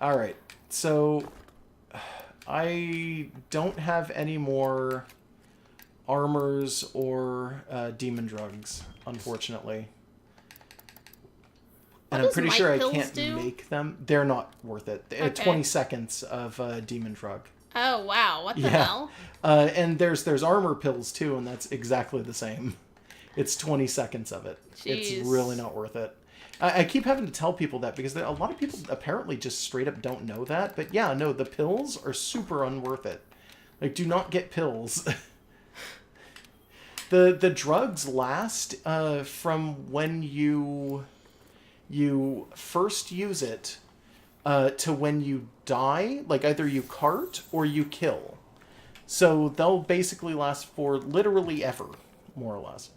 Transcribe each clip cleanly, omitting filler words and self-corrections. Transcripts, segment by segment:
Alright, so I don't have any more armors or demon drugs, unfortunately. And I'm pretty sure I can't make them. They're not worth it. Okay. 20 seconds of demon drug. Oh, wow. What the hell? And there's armor pills, too, and that's exactly the same. It's 20 seconds of it. Jeez. It's really not worth it. I keep having to tell people that because a lot of people apparently just straight up don't know that. But yeah, no, the pills are super unworth it. Like, do not get pills. The drugs last from when you first use it to when you die. Like, either you cart or you kill. So they'll basically last for literally ever, more or less.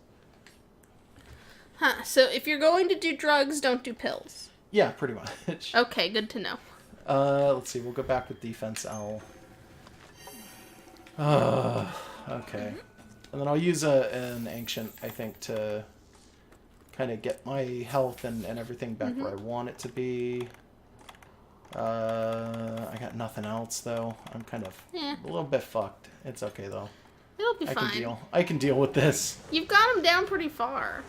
Huh, so if you're going to do drugs, don't do pills. Yeah, pretty much. Okay, good to know. Let's see, we'll go back with defense L. Okay. And then I'll use an ancient, I think, to kind of get my health and everything back where I want it to be. I got nothing else, though. I'm kind of a little bit fucked. It's okay, though. It'll be fine. I can deal with this. You've got him down pretty far.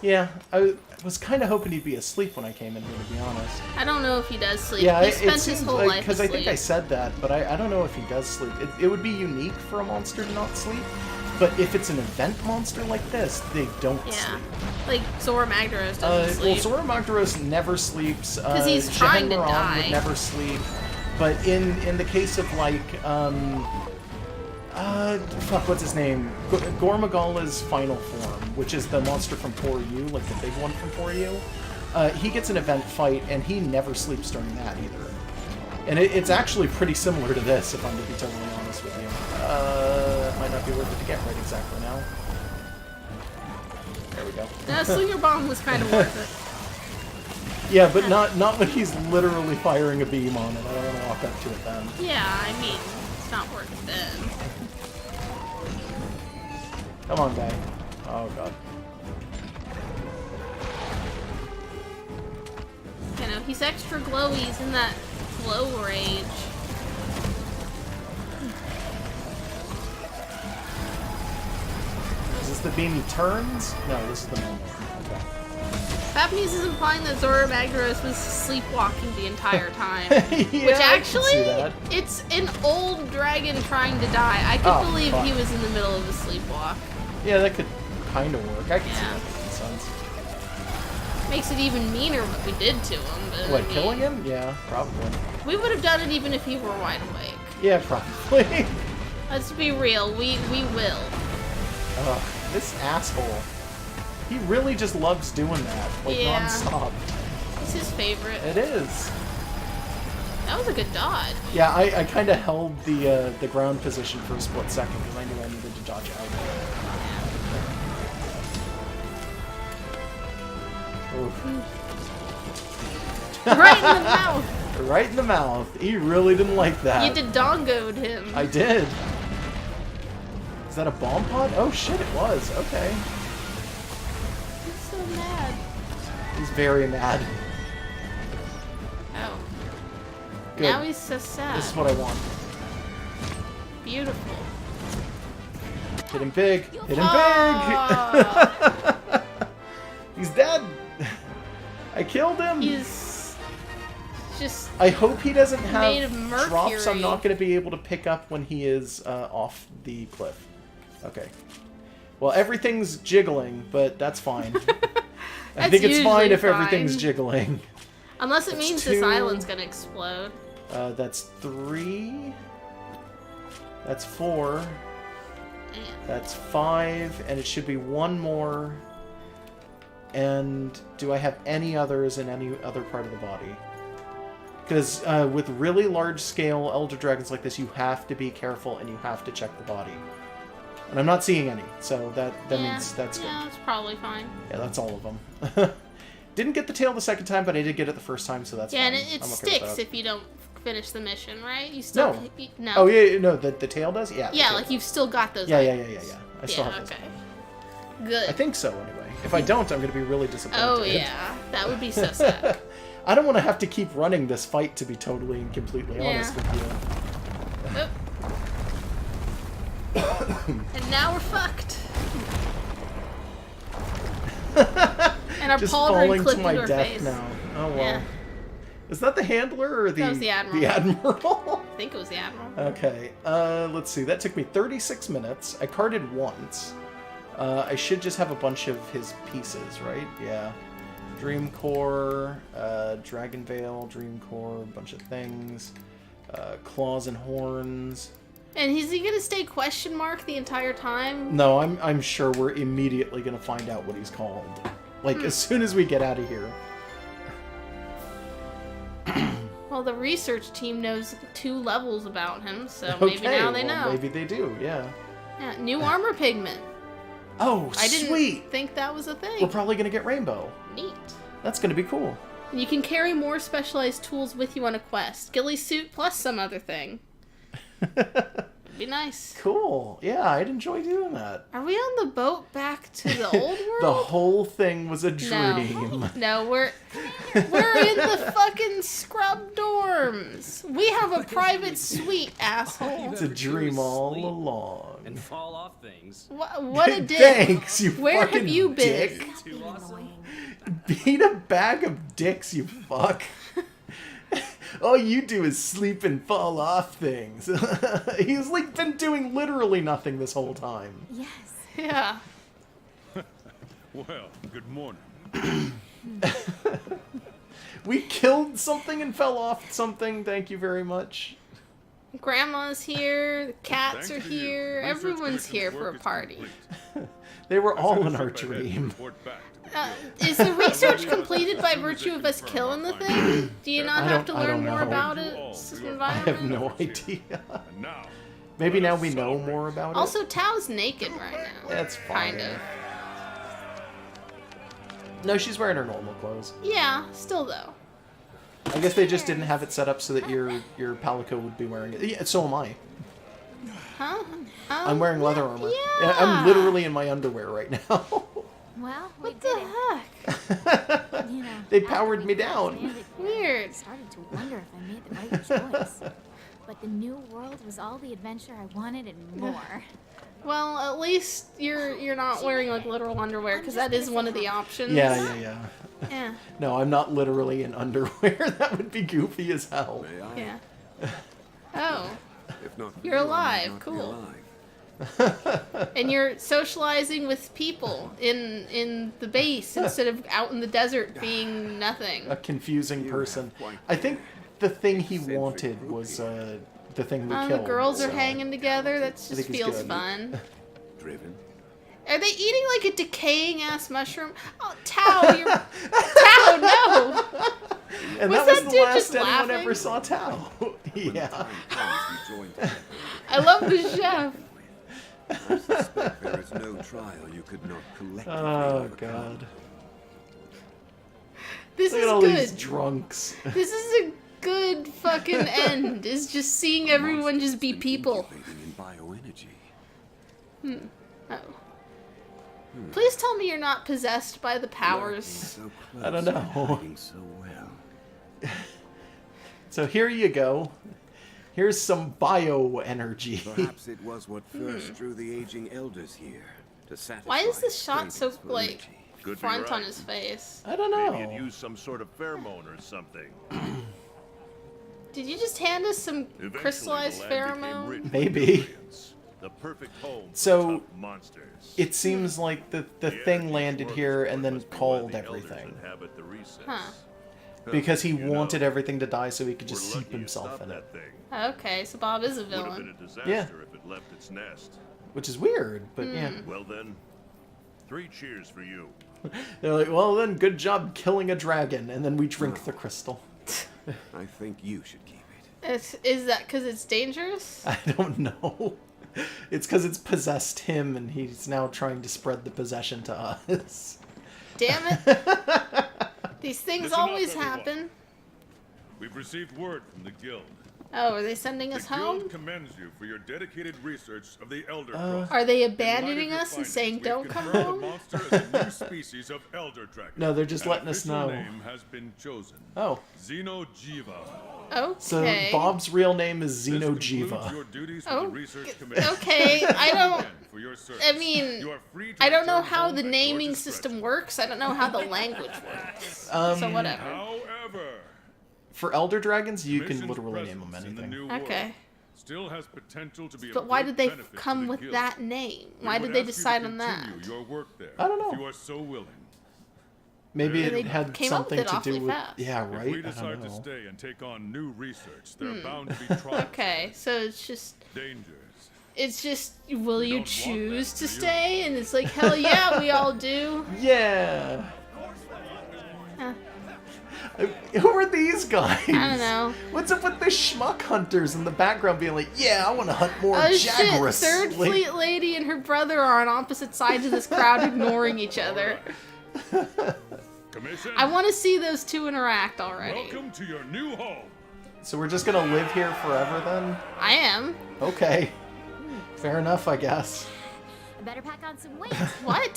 Yeah, I was kind of hoping he'd be asleep when I came in here, to be honest. I don't know if he does sleep. Yeah, he spent his whole life because I think I said that, but I don't know if he does sleep. It would be unique for a monster to not sleep, but if it's an event monster like this, they don't sleep. Like Zora Magdaros doesn't sleep. Well, Zora Magdaros never sleeps. Because he's trying to die. Would never sleep. But in the case of, like, what's his name? Gormagala's final form, which is the monster from 4U, like the big one from 4U. He gets an event fight, and he never sleeps during that either. And it's actually pretty similar to this, if I'm to be totally honest with you. Might not be worth it to get right exactly now. There we go. Slinger Bomb was kind of worth it. Yeah, but not when he's literally firing a beam on it. I don't want to walk up to it then. Yeah, I mean, it's not worth it then. Come on, guy. Oh, God. You know, he's extra glowy. He's in that glow rage. Is this the beam he turns? No, this is the normal. Okay. Fapnese is implying that Zora Magdaros was sleepwalking the entire time. Yeah, which actually, it's an old dragon trying to die. I could believe he was in the middle of a sleepwalk. Yeah, that could kind of work. I can see that making sense. Makes it even meaner what we did to him. But what, killing him? Yeah, probably. We would have done it even if he were wide awake. Yeah, probably. Let's be real. We will. Ugh, this asshole. He really just loves doing that, like, non-stop. It's his favorite. It is. That was a good dodge. Yeah, I kind of held the ground position for a split second because I knew I needed to dodge out. Right in the mouth. Right in the mouth. He really didn't like that. You dodongoed him. I did. Is that a bomb pod? Oh shit, it was. Okay. He's so mad. He's very mad. Oh. Good. Now he's so sad. This is what I want. Beautiful. Hit him big. Hit him big. He's dead. I killed him. He's just. I hope he doesn't have made of mercury. drops I'm not going to be able to pick up when he is off the cliff. Okay. Well, everything's jiggling, but that's fine. I think it's fine if everything's jiggling. Unless it means this island's gonna explode. That's 3. That's 4. Man. That's 5, and it should be 1 more. And do I have any others in any other part of the body? Because with really large-scale Elder Dragons like this, you have to be careful and you have to check the body. And I'm not seeing any, so that means that's good. Yeah, that's probably fine. Yeah, that's all of them. Didn't get the tail the second time, but I did get it the first time, so that's fine. Yeah, and it sticks if you don't finish the mission, right? You still no. Oh yeah, no, the tail does. Yeah. Yeah, like you've still got those. Yeah. I still have those. Okay. Good. I think so, anyway. If I don't, I'm going to be really disappointed. Oh yeah, that would be so sad. I don't want to have to keep running this fight, to be totally and completely honest with you. And now we're fucked. And our just pauldron falling clipped to my into our death face. now. Oh well. Yeah. Is that the handler or the? That was the admiral. The admiral. I think it was the admiral. Okay. Let's see. That took me 36 minutes. I carded once. I should just have a bunch of his pieces, right? Yeah. Dream Core, Dragon Veil, Dream Core, a bunch of things. Claws and horns. And is he gonna stay question mark the entire time? No, I'm sure we're immediately gonna find out what he's called. Like as soon as we get out of here. Well, the research team knows 2 levels about him, so Okay, maybe now they know. Maybe they do, yeah. Yeah, new armor pigment. Oh, I didn't sweet! think that was a thing. We're probably gonna get rainbow. Neat. That's gonna be cool. And you can carry more specialized tools with you on a quest. Ghillie suit plus some other thing. It'd be nice. Cool. Yeah, I'd enjoy doing that. Are we on the boat back to the old world? The whole thing was a dream. No, we're in the fucking scrub dorms. We have a private suite, asshole. It's a dream all along. And fall off things. What a dick. Thanks, you Where fucking have you been? dick. Too awesome. Being a bag of dicks, you fuck. All you do is sleep and fall off things. He's like been doing literally nothing this whole time. Yes. Yeah. Well, good morning. We killed something and fell off something. Thank you very much. Grandma's here, the cats Thanks are to you, here, research everyone's commission's here for work a is party. complete. They were I all sent in a our ship ahead to dream. report back to the Is the research completed by virtue of us killing the thing? Do you not I have to don't learn more know. about You its all, you are I environment? have no idea. And now, Maybe let now us we know celebrate. more about it. Also, Tao's naked right now. That's fine. Kind of. No, she's wearing her normal clothes. Yeah, still though. I guess they just didn't have it set up so that your Palico would be wearing it. Yeah, so am I. Huh? I'm wearing leather armor. Yeah. I'm literally in my underwear right now. Well, we What did the it. heck? You know, They after powered we me crashed down. landed here, Weird. I started to wonder if I made the right choice. But the new world was all the adventure I wanted and more. Well, at least you're not wearing like literal underwear because that is one of the options. Yeah. Yeah. No, I'm not literally in underwear. That would be goofy as hell. May I? Yeah. Oh. If not for You're you, I alive, might not be cool. alive. And you're socializing with people in the base instead of out in the desert being nothing. A confusing You person. have quite I think the thing he eccentric wanted group was here. the thing we The killed. girls are so- hanging together. That just think it's feels good. fun. Driven. Are they eating like a decaying ass mushroom? Oh, Tao, you're Tao, no! And Was that was that the dude last just anyone laughing? ever saw Tao. Yeah. Time comes we join together. I love the chef. I suspect there is no trial you could not collectively Oh overcome. god. This Look is at all good. these drunks. This is a good fucking end. Is just seeing everyone just be Monsters people. incubating in bioenergy. Oh. Please tell me you're not possessed by the Lurking powers. so I don't close and know. hiding so well. So here you go. Here's some bioenergy. Perhaps it was what first drew the aging elders here to satisfy Why is this his shot so cravings for like energy. Could be front on right. his face? I don't Maybe you'd know. use some sort of pheromone or something. Did you just hand us some Eventually, crystallized the land became pheromone? rich with Maybe. nutrients. The perfect home for So, tough monsters. It seems like the thing energy landed smorgasbord here and then must be why called the elders everything. inhabit the recess. Huh. Because he You know, wanted everything to die so he could we're just lucky seep you himself stopped in it. that thing. Okay, so Bob is a Would have been villain. a disaster Yeah. if it left its nest. Which is weird, but yeah. Well then, 3 cheers for you. They're like, well then, good job killing a dragon, and then we drink the crystal. I think you should keep it. Is that because it's dangerous? I don't know. It's because it's possessed him, and he's now trying to spread the possession to us. Damn it. These things Listen up, always everyone. happen. We've received word from the guild. Oh, are they sending The us home? guild commends you for your dedicated research of the Elder Cross. Are they In light of abandoning your us and findings, saying we've don't come confirmed home? The monster is a new species of Elder Dragon. No, they're just An letting us official know. name has been chosen. Oh. Xeno'Jiiva. Okay. So Bob's real name is This concludes Xeno'Jiiva. your duties with Oh, the research committee. okay, I don't- Again, for your service. I mean, You are free to I don't know return how home the at your naming discretion. system works. I don't know how the language works. So whatever. However, For Elder Dragons, you can Mission's literally name them presence in the anything. new world Okay. Still has potential to be But of why great did they benefit to come the with guild. that name? We Why would did they ask you to decide on that? continue Your work there, I don't know. If you are so willing. Maybe They it had came up with something it to awfully do with... fast. Yeah, If right? we I decide don't to know. stay and take on new research, there are bound to be trials, Okay, so dangers. it's just, will you don't want choose that, to do you? stay? And it's like, hell yeah, we all do. Yeah! Huh. Who are these guys? I don't know. What's up with the schmuck hunters in the background being like, yeah, I want to hunt more Oh shit, Jaguars. Third Like, Fleet Lady and her brother are on opposite sides of this crowd ignoring each other. Commission, I want to see those two interact already. welcome to your new home. So we're just gonna live here forever then? I am. Okay. Fair enough, I guess. I better pack on some weight. What?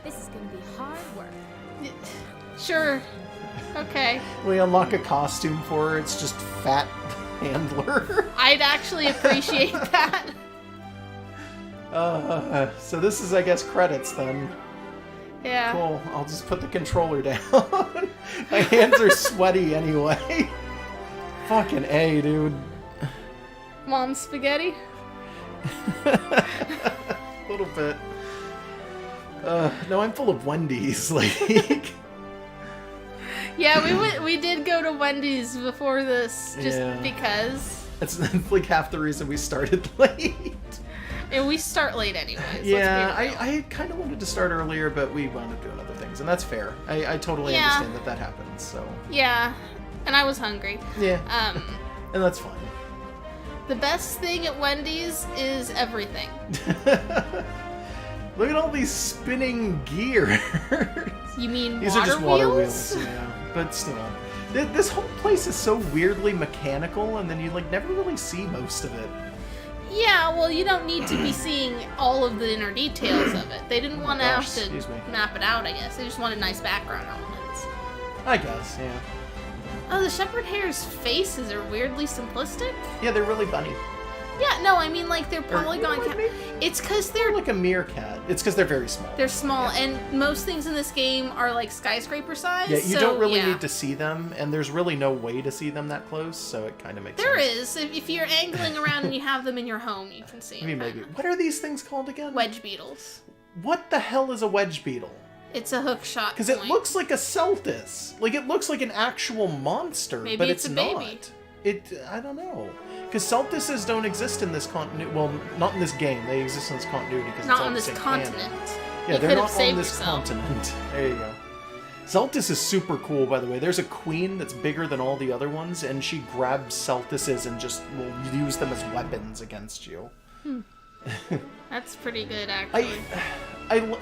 This is gonna be hard work. Sure. Okay. We unlock a costume for her, it's just fat handler. I'd actually appreciate that. So this is, I guess, credits then. Yeah. Cool. I'll just put the controller down. My hands are sweaty anyway. Fucking A, dude. Mom spaghetti. A little bit. No, I'm full of Wendy's. Like, Yeah, we did go to Wendy's before this, just Yeah. because. that's like half the reason we started late. And we start late anyways. Yeah, let's be real. I kind of wanted to start earlier, but we wound up doing other things, and that's fair. I totally Yeah. understand that that happens. So Yeah, and I was hungry. yeah, Um, and that's fine. the best thing at Wendy's is everything. Look at all these spinning gears. You mean These water are just water wheels? wheels, yeah. But still, this whole place is so weirdly mechanical, and then you like never really see most of it. Yeah, well, you don't need to be seeing all of the inner details of it. They didn't want to have Gosh, to excuse me. map it out, I guess. They just wanted nice background elements. I guess, yeah. Oh, the shepherd hare's faces are weirdly simplistic? Yeah, they're really bunny. Yeah, no, I mean, like, they're polygon... like maybe- It's because They're they're like a meerkat. It's because they're very small. small, and most things in this game are, like, skyscraper size. Yeah, you so, don't really yeah. need to see them, and there's really no way to see them that close, so it kind of makes There sense. is. If you're angling around and you have them in your home, you can see I mean, them. maybe. What are these things called again? Wedge beetles. What the hell is a wedge beetle? It's a hook shot Because it point. looks like a Celtis. Like, it looks like an actual monster, Maybe but it's it's a not. baby. I don't know. Because Celtises don't exist in this continuity. Well, not in this game. They exist in this continuity because Not it's all on the this same continent. canon. You Yeah, they're could have not on saved this yourself. continent. There you go. Celtis is super cool, by the way. There's a queen that's bigger than all the other ones, and she grabs Celtises and just will use them as weapons against you. That's pretty good, actually.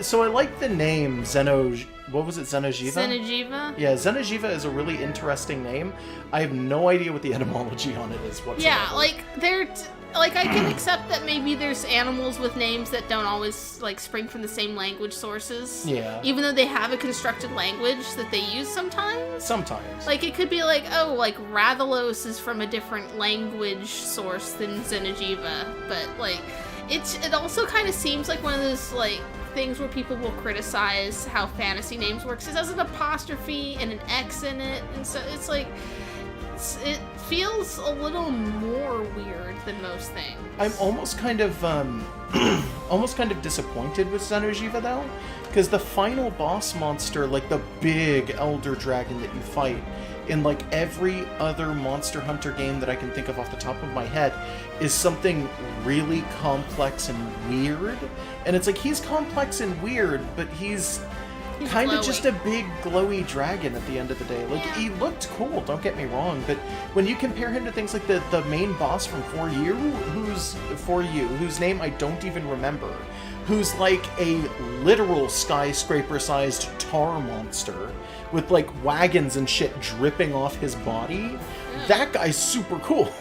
So I like the name What was it, Xeno'Jiiva? Xeno'Jiiva? Yeah, Xeno'Jiiva is a really interesting name. I have no idea what the etymology on it is whatsoever. Yeah, like, like, I can accept that maybe there's animals with names that don't always, like, spring from the same language sources. Yeah. Even though they have a constructed language that they use sometimes. Sometimes. Like, it could be like, oh, like, Rathalos is from a different language source than Xeno'Jiiva, but, like, it also kind of seems like one of those, like, things where people will criticize how fantasy names work. 'Cause it has an apostrophe and an X in it, and so it's like, it feels a little more weird than most things. I'm almost kind of disappointed with Xeno'Jiiva though, because the final boss monster, like the big elder dragon that you fight in like every other Monster Hunter game that I can think of off the top of my head, is something really complex and weird. And it's like, he's complex and weird, but he's kind of glowy. just a big glowy dragon at the end of the day. Like, Yeah. he looked cool, don't get me wrong, but when you compare him to things like the main boss from For You, whose name I don't even remember, who's like a literal skyscraper-sized tar monster with like wagons and shit dripping off his body, that guy's super cool.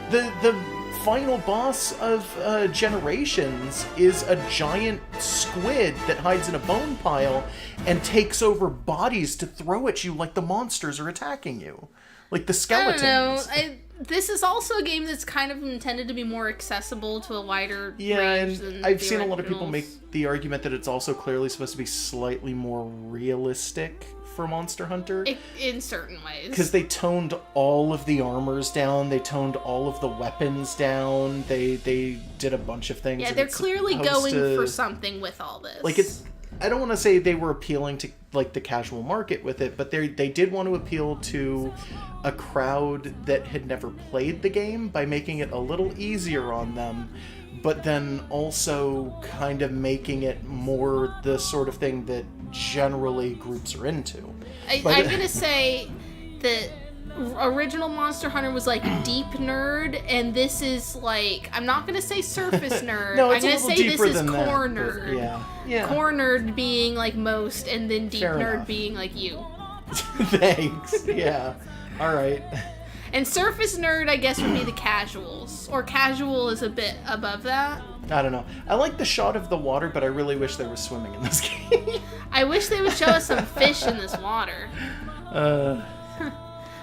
The final boss of Generations is a giant squid that hides in a bone pile and takes over bodies to throw at you like the monsters are attacking you. Like the skeletons. I don't know. This is also a game that's kind of intended to be more accessible to a wider range than I've the seen a lot of people originals. make the argument that it's also clearly supposed to be slightly more realistic for Monster Hunter. In certain ways. Because they toned all of the armors down, they toned all of the weapons down, they did a bunch of things. Yeah, and they're it's clearly supposed going to- for something with all this. Like, it's... I don't want to say they were appealing to, like, the casual market with it, but they did want to appeal to a crowd that had never played the game by making it a little easier on them, but then also kind of making it more the sort of thing that generally groups are into. I'm gonna say that original Monster Hunter was like deep nerd, and this is like, I'm not gonna say surface nerd. No, I'm it's a gonna little say this deeper is than that, core but nerd. yeah. Core nerd being like most, and then deep Fair nerd enough. being like you. Thanks. Yeah. All right. And surface nerd, I guess, would be the casuals. Or casual is a bit above that. I don't know. I like the shot of the water, but I really wish there was swimming in this game. I wish they would show us some fish in this water.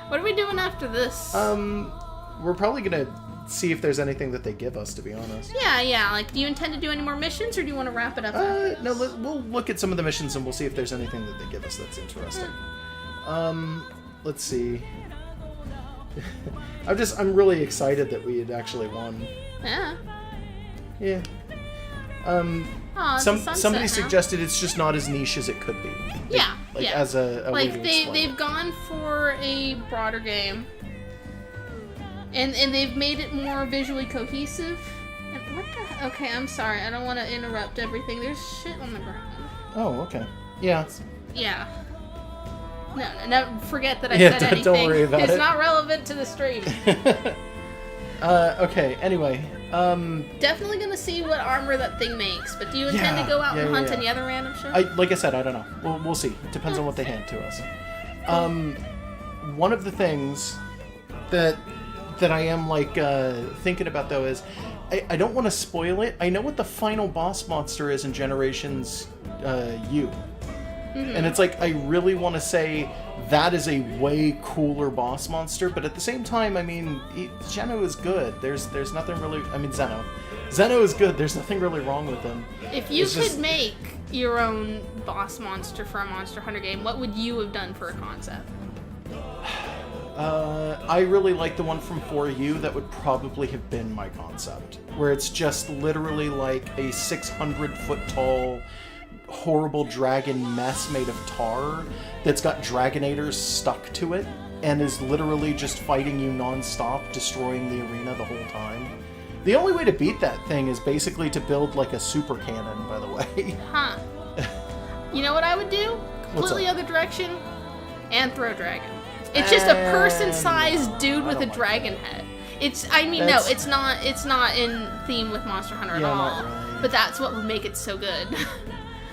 What are we doing after this? We're probably gonna see if there's anything that they give us, to be honest. Yeah. Like, do you intend to do any more missions, or do you want to wrap it up? After this? No, we'll look at some of the missions and we'll see if there's anything that they give us that's interesting. Let's see. I'm really excited that we had actually won. Yeah. Yeah. Aw, it's a sunset Somebody now. suggested it's just not as niche as it could be. Yeah. Like, yeah. as a way like to explain they've it. gone for a broader game, and they've made it more visually cohesive. And what the? Okay, I'm sorry. I don't want to interrupt everything. There's shit on the ground. Oh, okay. Yeah. Yeah. No. Forget that I Yeah, said anything. don't worry about it's it. not relevant to the stream. Okay, anyway. Definitely gonna see what armor that thing makes. But do you intend to go out and hunt any other random shit? Like I said, I don't know. We'll see. It depends on what they hand to us. One of the things that I am like thinking about though is I don't want to spoil it. I know what the final boss monster is in Generations U. And it's like, I really want to say that is a way cooler boss monster, but at the same time, I mean, Xeno is good. There's nothing really... I mean, Xeno is good. There's nothing really wrong with him. If you It's could just- make your own boss monster for a Monster Hunter game, what would you have done for a concept? I really like the one from 4U. That would probably have been my concept, where it's just literally like a 600-foot tall... horrible dragon mess made of tar that's got dragonators stuck to it and is literally just fighting you non-stop, destroying the arena the whole time. The only way to beat that thing is basically to build like a super cannon, by the way. Huh. You know what I would do? Completely up? other direction. Anthro Dragon. It's just a person-sized dude I with a don't like dragon head. It's not in theme with Monster Hunter at Yeah, all. not really. But that's what would make it so good.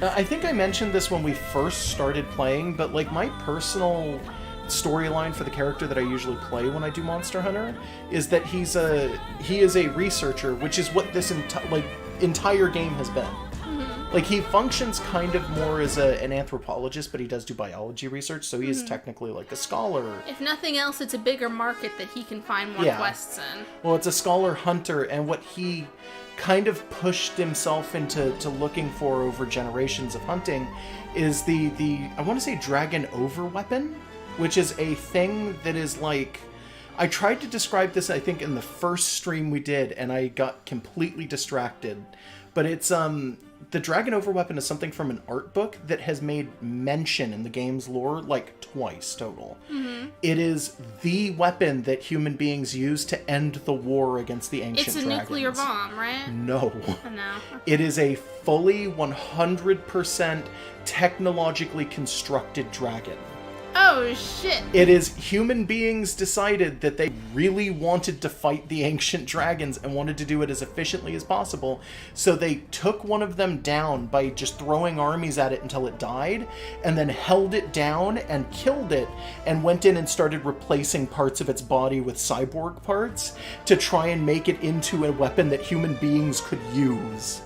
I think I mentioned this when we first started playing, but like my personal storyline for the character that I usually play when I do Monster Hunter is that he is a researcher, which is what this entire game has been. Like, he functions kind of more as an anthropologist, but he does do biology research, so he is technically like a scholar. If nothing else, it's a bigger market that he can find more quests in. Well, it's a scholar hunter, and what he kind of pushed himself into looking for over generations of hunting is the I want to say dragon overweapon, which is a thing that is like... I tried to describe this, I think, in the first stream we did, and I got completely distracted. But it's, the dragon overweapon is something from an art book that has made mention in the game's lore, like, twice total. It is the weapon that human beings use to end the war against the ancient It's a dragons. nuclear bomb, right? No. Oh, no. It is a fully 100% technologically constructed dragon. Oh, shit. It is human beings decided that they really wanted to fight the ancient dragons and wanted to do it as efficiently as possible. So they took one of them down by just throwing armies at it until it died, and then held it down and killed it, and went in and started replacing parts of its body with cyborg parts to try and make it into a weapon that human beings could use.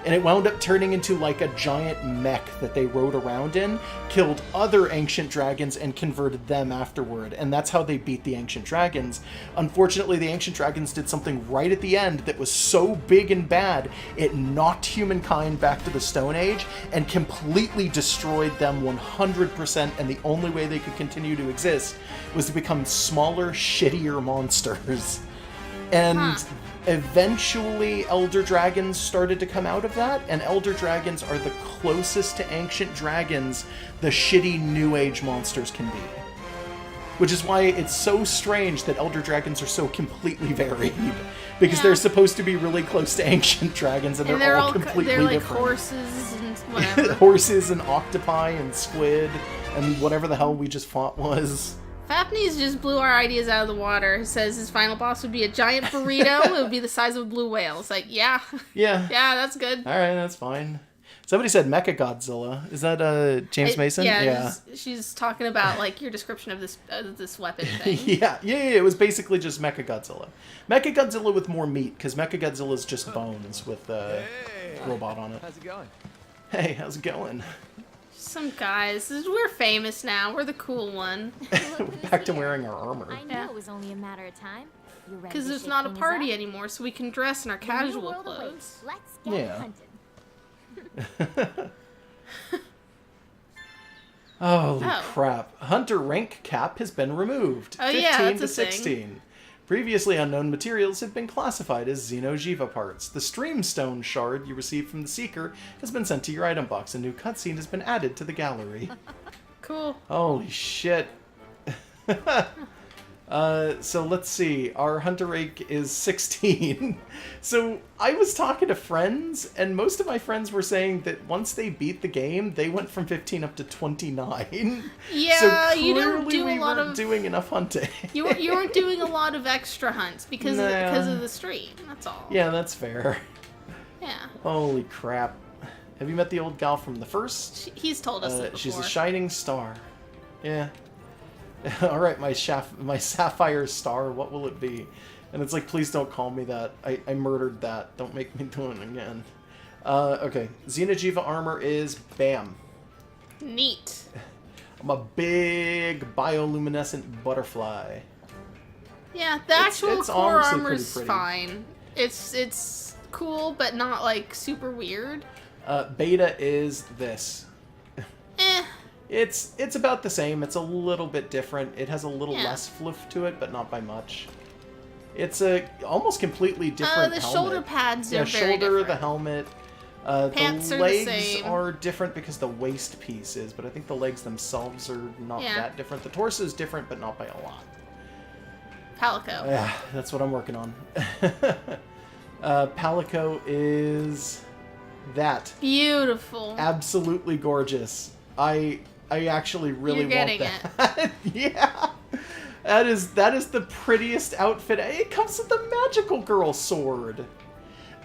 And it wound up turning into like a giant mech that they rode around in, killed other ancient dragons, and converted them afterward. And that's how they beat the ancient dragons. Unfortunately, the ancient dragons did something right at the end that was so big and bad, it knocked humankind back to the Stone Age and completely destroyed them 100%. And the only way they could continue to exist was to become smaller, shittier monsters. And eventually Elder Dragons started to come out of that, and Elder Dragons are the closest to ancient dragons the shitty New Age monsters can be. Which is why it's so strange that Elder Dragons are so completely varied. Because they're supposed to be really close to ancient dragons, and they're all completely they're like different. horses and whatever. Horses and octopi and squid and whatever the hell we just fought was. Fapnes just blew our ideas out of the water. He says his final boss would be a giant burrito. It would be the size of a blue whale. It's like, yeah. Yeah. Yeah, that's good. All right, that's fine. Somebody said Mechagodzilla. Is that James Mason? Yeah. She's talking about like your description of this weapon thing. Yeah. It was basically just Mechagodzilla. Mechagodzilla with more meat, because Mechagodzilla is just bones with a robot on it. How's it going? Hey, how's it going? Some guys. We're famous now. We're the cool one. We're back to wearing our armor. I knew it was only a matter of time. You ready Because to it's shake not a things party up? anymore, so we can dress in our The new casual world clothes. awaits. Let's get Yeah. hunting. Holy Oh. crap. Hunter rank cap has been removed. Oh, 15 yeah, that's to a thing. 16. Previously unknown materials have been classified as Xeno'Jiiva parts. The Streamstone shard you received from the Seeker has been sent to your item box. A new cutscene has been added to the gallery. Cool. Holy shit. So let's see. Our hunter rank is 16. So I was talking to friends, and most of my friends were saying that once they beat the game, they went from 15 up to 29. Yeah, so you don't clearly do we a lot weren't of doing enough hunting. you weren't doing a lot of extra hunts because Nah. of the stream. That's all. Yeah, that's fair. Yeah. Holy crap. Have you met the old gal from the first? He's told us that before. She's a shining star. Yeah. All right, my sapphire star, what will it be? And it's like, please don't call me that. I murdered that. Don't make me do it again. Okay. Xeno'Jiiva armor is BAM. Neat. I'm a big bioluminescent butterfly. Yeah, the actual it's core honestly armor's pretty. fine. It's cool, but not like super weird. Beta is this. Eh. It's about the same. It's a little bit different. It has a little Yeah. less fluff to it, but not by much. It's a almost completely different The helmet. shoulder pads Yeah, are very shoulder, different. the helmet. Pants the are the legs same. are different because the waist piece is, but I think the legs themselves are not Yeah. that different. The torso is different, but not by a lot. Palico. Yeah, that's what I'm working on. Palico is that. Beautiful. Absolutely gorgeous. I actually really You're want getting that. Yeah. That is the prettiest outfit. It comes with a magical girl sword.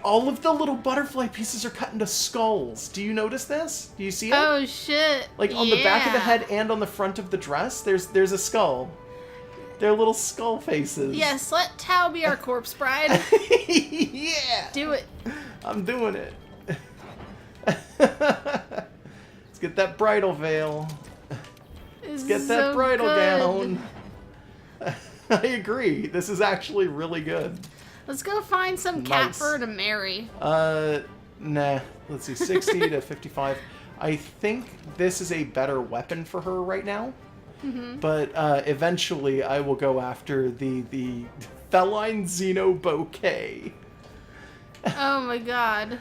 All of the little butterfly pieces are cut into skulls. Do you notice this? Do you see it? Oh shit. Like on the back of the Yeah. head and on the front of the dress, there's a skull. They're little skull faces. Yes, let Tao be our corpse bride. Yeah. Do it. I'm doing it. Let's get that bridal veil. Let's Get that bridal gown. I agree. This is actually really good. Let's go find some cat Nice. fur to marry. Nah. Let's see, 60 to 55. I think this is a better weapon for her right now. Mm-hmm. But eventually I will go after the feline Xeno bouquet. Oh my god.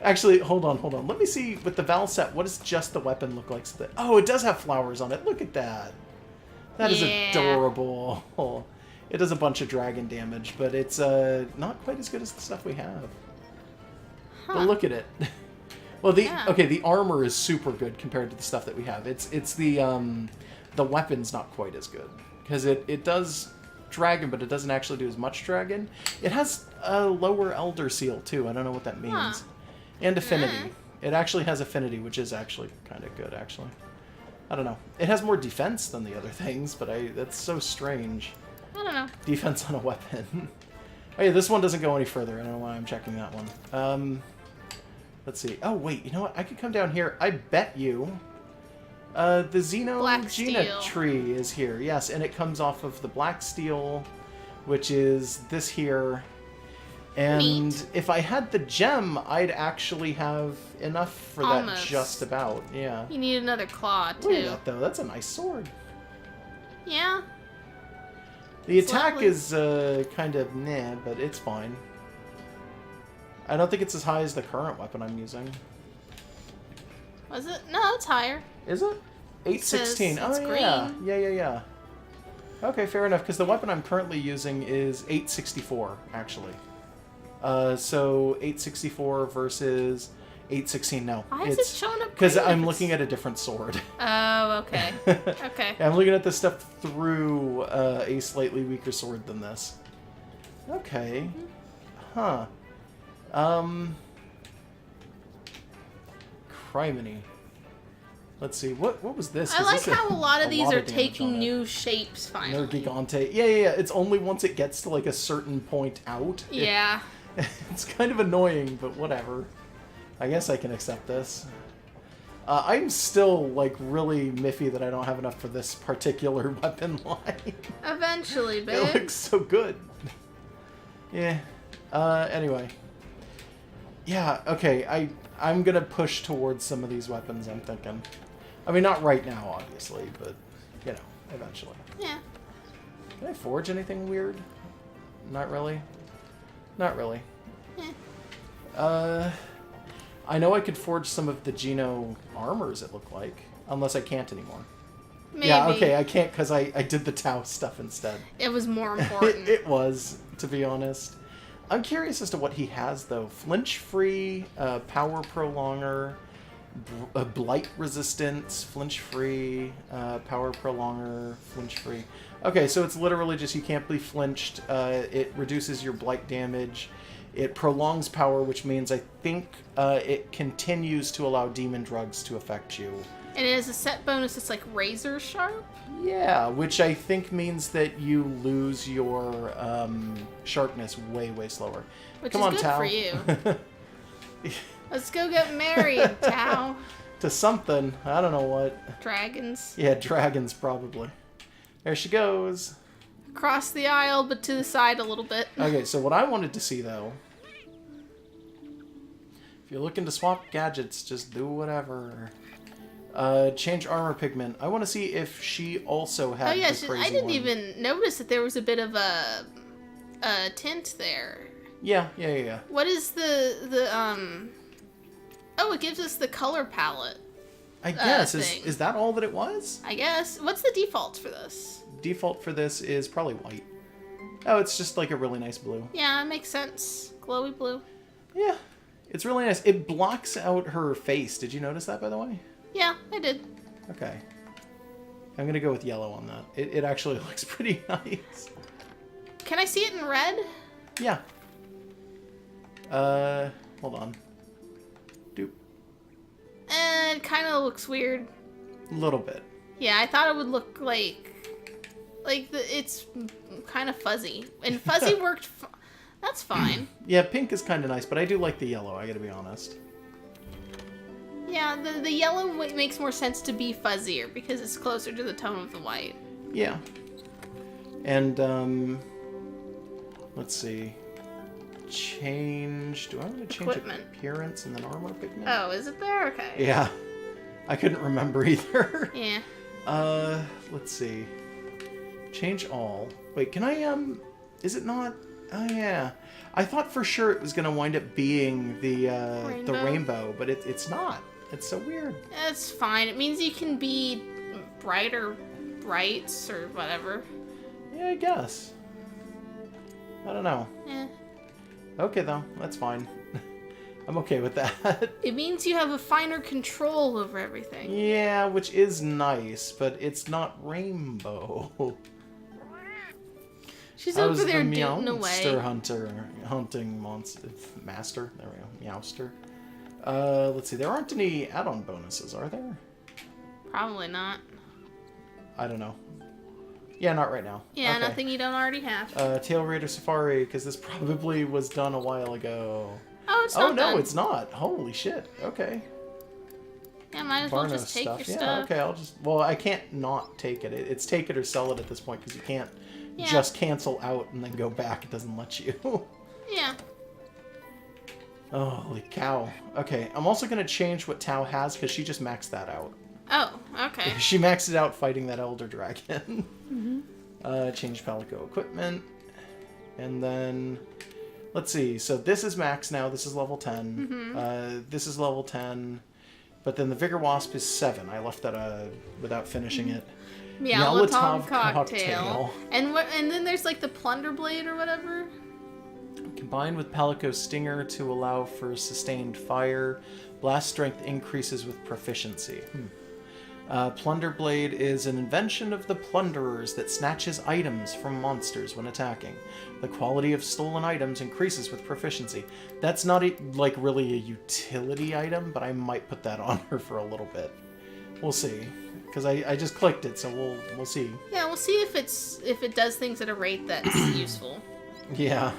Actually, hold on. Let me see with the Val set, what does just the weapon look like? So that, oh, it does have flowers on it. Look at that. That is Yeah. adorable. It does a bunch of dragon damage, but it's not quite as good as the stuff we have. But look at it. Well, the Yeah. okay, the armor is super good compared to the stuff that we have. It's the the weapon's not quite as good. Because it does dragon, but it doesn't actually do as much dragon. It has a lower Elder Seal, too. I don't know what that means. Huh. And affinity. It actually has affinity, which is actually kind of good, actually. I don't know. It has more defense than the other things, but that's so strange. I don't know. Defense on a weapon. Oh yeah, this one doesn't go any further. I don't know why I'm checking that one. Let's see. Oh wait, you know what? I could come down here. I bet you the Xeno'Jiiva tree is here. Yes, and it comes off of the black steel, which is this here. And Neat. if I had the gem, I'd actually have enough for that Almost. just about. Yeah. You need another claw, too. Look at that, though. That's a nice sword. Yeah. The It's attack lovely. is kind of meh, but it's fine. I don't think it's as high as the current weapon I'm using. Was it? No, it's higher. Is it? 816. says Oh, it's yeah. green. Yeah. Okay, fair enough, because the weapon I'm currently using is 864, actually. So 864 versus 816. No, Why is it showing up because green if I'm it's- looking at a different sword. Oh, okay. Okay. I'm looking at this stuff through a slightly weaker sword than this. Okay. Huh. Criminy. Let's see. What was this? I 'Cause like this how a lot of these lot are damage taking on it. new shapes No finally. Gigante. Yeah. It's only once it gets to like a certain point out. Yeah. It's kind of annoying, but whatever. I guess I can accept this. I'm still, like, really miffy that I don't have enough for this particular weapon line. Eventually, It babe. looks so good. Yeah. Anyway. Yeah, okay, I'm gonna push towards some of these weapons, I'm thinking. I mean, not right now, obviously, but, you know, eventually. Yeah. Can I forge anything weird? Not really. Not really. Eh. I know I could forge some of the Geno armors, it looked like. Unless I can't anymore. Maybe. Yeah, okay, I can't because I did the Tau stuff instead. It was more important. It was, to be honest. I'm curious as to what he has, though. Flinch-free, power prolonger, blight resistance, flinch-free, power prolonger, flinch-free. Okay, so it's literally just you can't be flinched. It reduces your blight damage. It prolongs power, which means I think it continues to allow demon drugs to affect you. And it has a set bonus that's like razor sharp. Yeah, which I think means that you lose your sharpness way, way slower. Which Come is on, good Tao. for you. Let's go get married, Tao. To something. I don't know what. Dragons. Yeah, dragons, probably. There she goes. Across the aisle, but to the side a little bit. Okay, so what I wanted to see, though... If you're looking to swap gadgets, just do whatever. Change armor pigment. I want to see if she also had Oh yeah, the crazy I didn't one. even notice that there was a bit of a tint there. Yeah. What is the Oh, it gives us the color palette. I guess. Thing. Is that all that it was? I guess. What's the default for this? Default for this is probably white. Oh, it's just like a really nice blue. Yeah, it makes sense. Glowy blue. Yeah, it's really nice. It blocks out her face. Did you notice that, by the way? Yeah, I did. Okay. I'm gonna go with yellow on that. It actually looks pretty nice. Can I see it in red? Yeah. Hold on. Doop. It kind of looks weird. A little bit. Yeah, I thought it would look like it's kind of fuzzy. And fuzzy worked. That's fine. Yeah, pink is kind of nice, but I do like the yellow, I gotta be honest. Yeah, the yellow makes more sense to be fuzzier because it's closer to the tone of the white. Yeah. And, let's see. Change... Do I want to change Equipment. appearance and then armor pigment? Oh, is it there? Okay. Yeah. I couldn't remember either. Yeah. Let's see. Change all. Wait, can I, is it not? Oh, yeah. I thought for sure it was going to wind up being the rainbow, but it's not. It's so weird. It's fine. It means you can be brighter brights or whatever. Yeah, I guess. I don't know. Eh. Okay, though. That's fine. I'm okay with that. It means you have a finer control over everything. Yeah, which is nice, but it's not rainbow. She's I over was there the dooting away. hunting monster master. There we go, Meowster. Let's see. There aren't any add-on bonuses, are there? Probably not. I don't know. Yeah, not right now. Yeah, Okay. nothing you don't already have. Tail Raider Safari, because this probably was done a while ago. Oh, it's not Oh no, done. it's not. Holy shit. Okay. Yeah, might as well Varno just take your Yeah, stuff. okay, I'll just... Well, I can't not take it. It's take it or sell it at this point, because you can't Yeah. just cancel out and then go back. It doesn't let you. Yeah. Oh, holy cow. Okay, I'm also going to change what Tao has, because she just maxed that out. Oh, okay. She maxed it out fighting that Elder Dragon. Change Palico equipment. And then... Let's see. So this is max now. This is level 10. This is level 10. But then the Vigor Wasp is 7. I left that without finishing it. Meowlatov Cocktail. cocktail. And then there's like the Plunder Blade or whatever. Combined with Palico Stinger to allow for sustained fire. Blast strength increases with proficiency. Plunder Blade is an invention of the plunderers that snatches items from monsters when attacking. The quality of stolen items increases with proficiency. That's not like really a utility item, but I might put that on her for a little bit. We'll see, because I just clicked it, so we'll see. Yeah, we'll see if it does things at a rate that's useful. Yeah.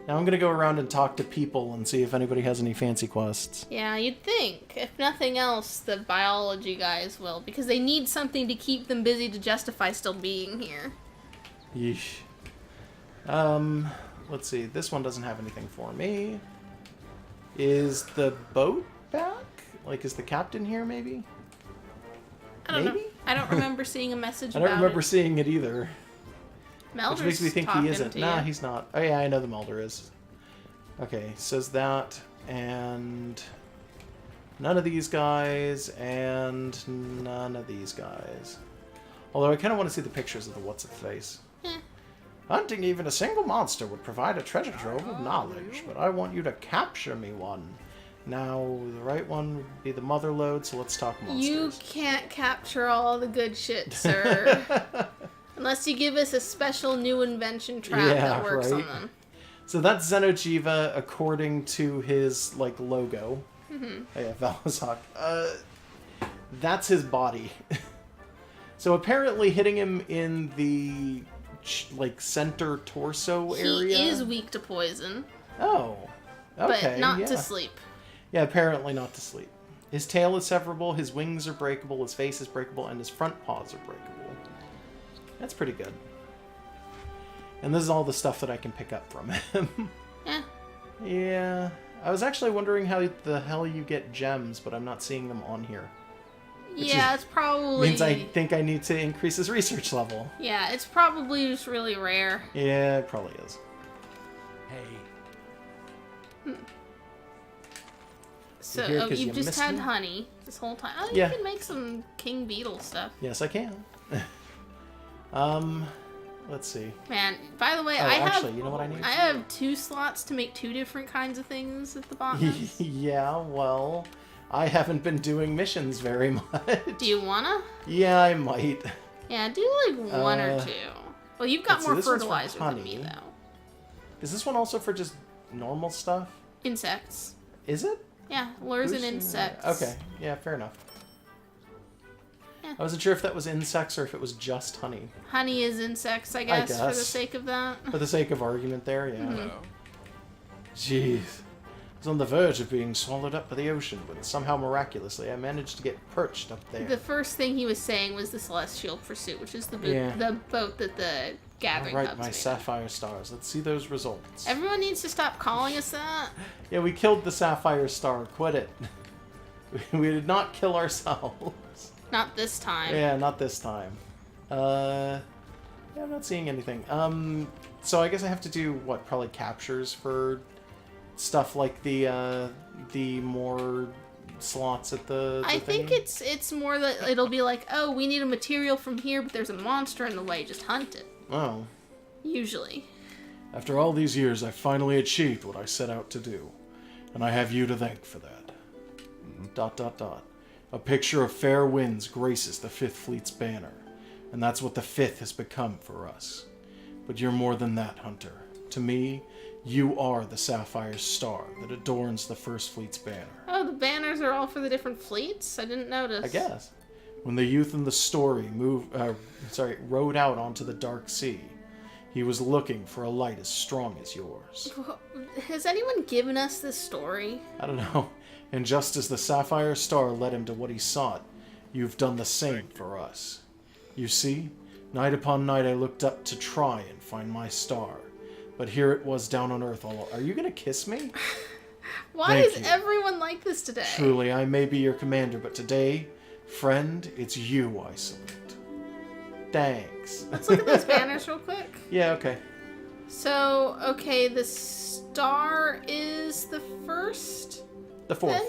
Now I'm gonna go around and talk to people and see if anybody has any fancy quests. Yeah, you'd think. If nothing else, the biology guys will, because they need something to keep them busy to justify still being here. Yeesh. Let's see. This one doesn't have anything for me. Is the boat back? Like, is the captain here, maybe? I don't know. Maybe? I don't remember seeing a message I about don't remember it. seeing it either. Melder's Which makes me think he talking isn't. to Nah, you. he's not. Oh yeah, I know the Melder is. Okay, says that, and none of these guys, and none of these guys. Although I kind of want to see the pictures of the what's-it-face. Hunting even a single monster would provide a treasure trove of knowledge, but I want you to capture me one. Now, the right one would be the mother lode, so let's talk monsters. You can't capture all the good shit, sir. Unless you give us a special new invention trap that works on them. So that's Xeno'Jiiva according to his, like, logo. Oh, yeah, Valazak. That's his body. So apparently hitting him in the, like, center torso area... He is weak to poison. Oh. Okay, But not yeah. to sleep. Yeah, apparently not to sleep. His tail is severable, his wings are breakable, his face is breakable, and his front paws are breakable. That's pretty good. And this is all the stuff that I can pick up from him. Yeah. Yeah. I was actually wondering how the hell you get gems, but I'm not seeing them on here. Yeah, it's probably... Means I think I need to increase his research level. Yeah, it's probably just really rare. Yeah, it probably is. Hey. So, here 'cause you've you just missed had me? honey this whole time. Oh, Yeah. you can make some King Beetle stuff. Yes, I can. Let's see. Man, by the way, Oh, I actually, have... you know what I need? I have 2 slots to make 2 different kinds of things at the bottom. Yeah, well, I haven't been doing missions very much. Do you wanna? Yeah, I might. Yeah, do like 1 or 2. Well, you've got let's see, more this one's for fertilizer than me, honey. though. Is this one also for just normal stuff? Insects. Is it? Yeah, lures and Boosting- insects. Okay, yeah, fair enough. Yeah. I wasn't sure if that was insects or if it was just honey. Honey is insects, I guess, for the guess. sake of that. For the sake of argument there, yeah. Mm-hmm. Jeez. I was on the verge of being swallowed up by the ocean, but somehow miraculously I managed to get perched up there. The first thing he was saying was the Celestial Pursuit, which is the Yeah. the boat that the Gathering Alright, Hub's my made. sapphire stars. Let's see those results. Everyone needs to stop calling us that. Yeah, we killed the sapphire star. Quit it. We did not kill ourselves. Not this time. Yeah, not this time. Yeah, I'm not seeing anything. So I guess I have to do, what, probably captures for stuff like the more slots at the I think thingy? it's more that it'll be like, oh, we need a material from here, but there's a monster in the way, just hunt it. Oh. Usually. After all these years, I finally achieved what I set out to do. And I have you to thank for that. Dot, dot, dot. A picture of fair winds graces the Fifth Fleet's banner. And that's what the Fifth has become for us. But you're more than that, Hunter. To me, you are the sapphire star that adorns the First Fleet's banner. Oh, the banners are all for the different fleets? I didn't notice. I guess. When the youth in the story rode out onto the dark sea, he was looking for a light as strong as yours. Has anyone given us this story? I don't know. And just as the sapphire star led him to what he sought, you've done the same for us. You see, night upon night I looked up to try and find my star. But here it was down on Earth all... Are you going to kiss me? Why is everyone like this today? Truly, I may be your commander, but today, friend, it's you I salute. Thanks. Let's look at those banners real quick. Yeah, okay. So, okay, the star is the first? The fourth.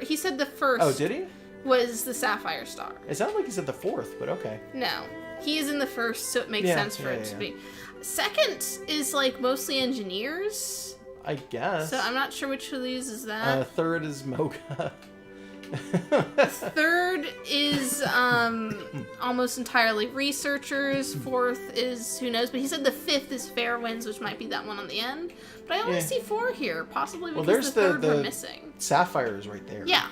He said the first. Oh, did he? Was the sapphire star. It sounded like he said the fourth, but okay. No. He is in the first, so it makes sense for it to be. Second is, like, mostly engineers. I guess. So I'm not sure which of these is that. Third is Mocha. Third is almost entirely researchers. Fourth is who knows, but he said the fifth is Fairwinds, which might be that one on the end. But I only see 4 here, possibly because the third we're missing. Sapphire is right there. Yeah.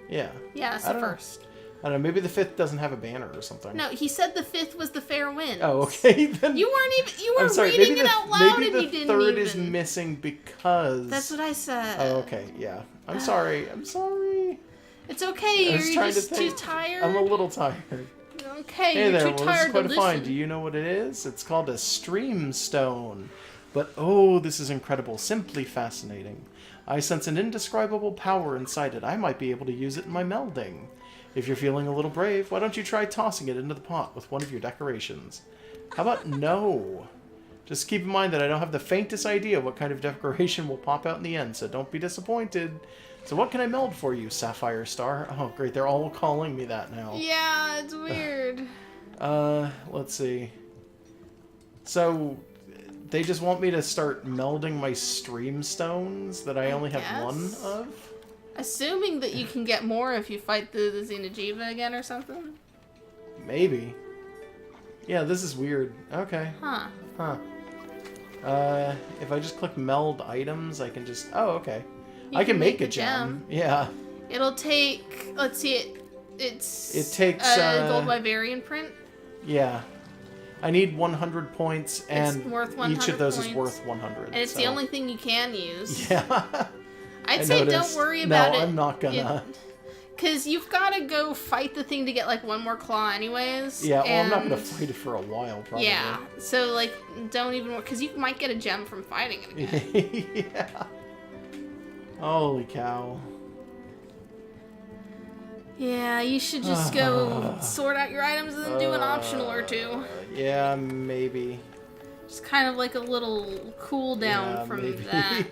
Yeah. Yeah, that's the first. I don't know, maybe the fifth doesn't have a banner or something. No, he said the fifth was the Fairwinds. Oh, okay. Then you weren't reading it out loud and you didn't even. Maybe the third is missing because... That's what I said. Oh, okay, yeah. I'm sorry. It's okay, you're just too tired. I'm a little tired. Okay, hey you're there, too tired this is quite to a find. listen. Do you know what it is? It's called a stream stone. But oh, this is incredible. Simply fascinating. I sense an indescribable power inside it. I might be able to use it in my melding. If you're feeling a little brave, why don't you try tossing it into the pot with one of your decorations? How about no? Just keep in mind that I don't have the faintest idea what kind of decoration will pop out in the end, so don't be disappointed. So what can I meld for you, Sapphire Star? Oh, great, they're all calling me that now. Yeah, it's weird. Let's see. So, they just want me to start melding my stream stones that I only have one of? Assuming that you can get more if you fight the Xeno'Jiiva again or something? Maybe. Yeah, this is weird. Okay. Huh. If I just click meld items, I can just... Oh, okay. You I can make a gem. Yeah. It'll take... Let's see, it takes... gold Vivarian print? Yeah. I need 100 points, and worth 100 each of those points. is worth 100. And it's the only thing you can use. Yeah. I'd say don't worry about it. No, I'm not gonna. Because you've got to go fight the thing to get, like, one more claw anyways. Yeah, well, I'm not gonna fight it for a while, probably. Yeah, so, like, don't even... Because you might get a gem from fighting it again. Yeah. Holy cow. Yeah, you should just go sort out your items and then do an optional or two. Yeah, maybe. Just kind of like a little cool down from maybe. that.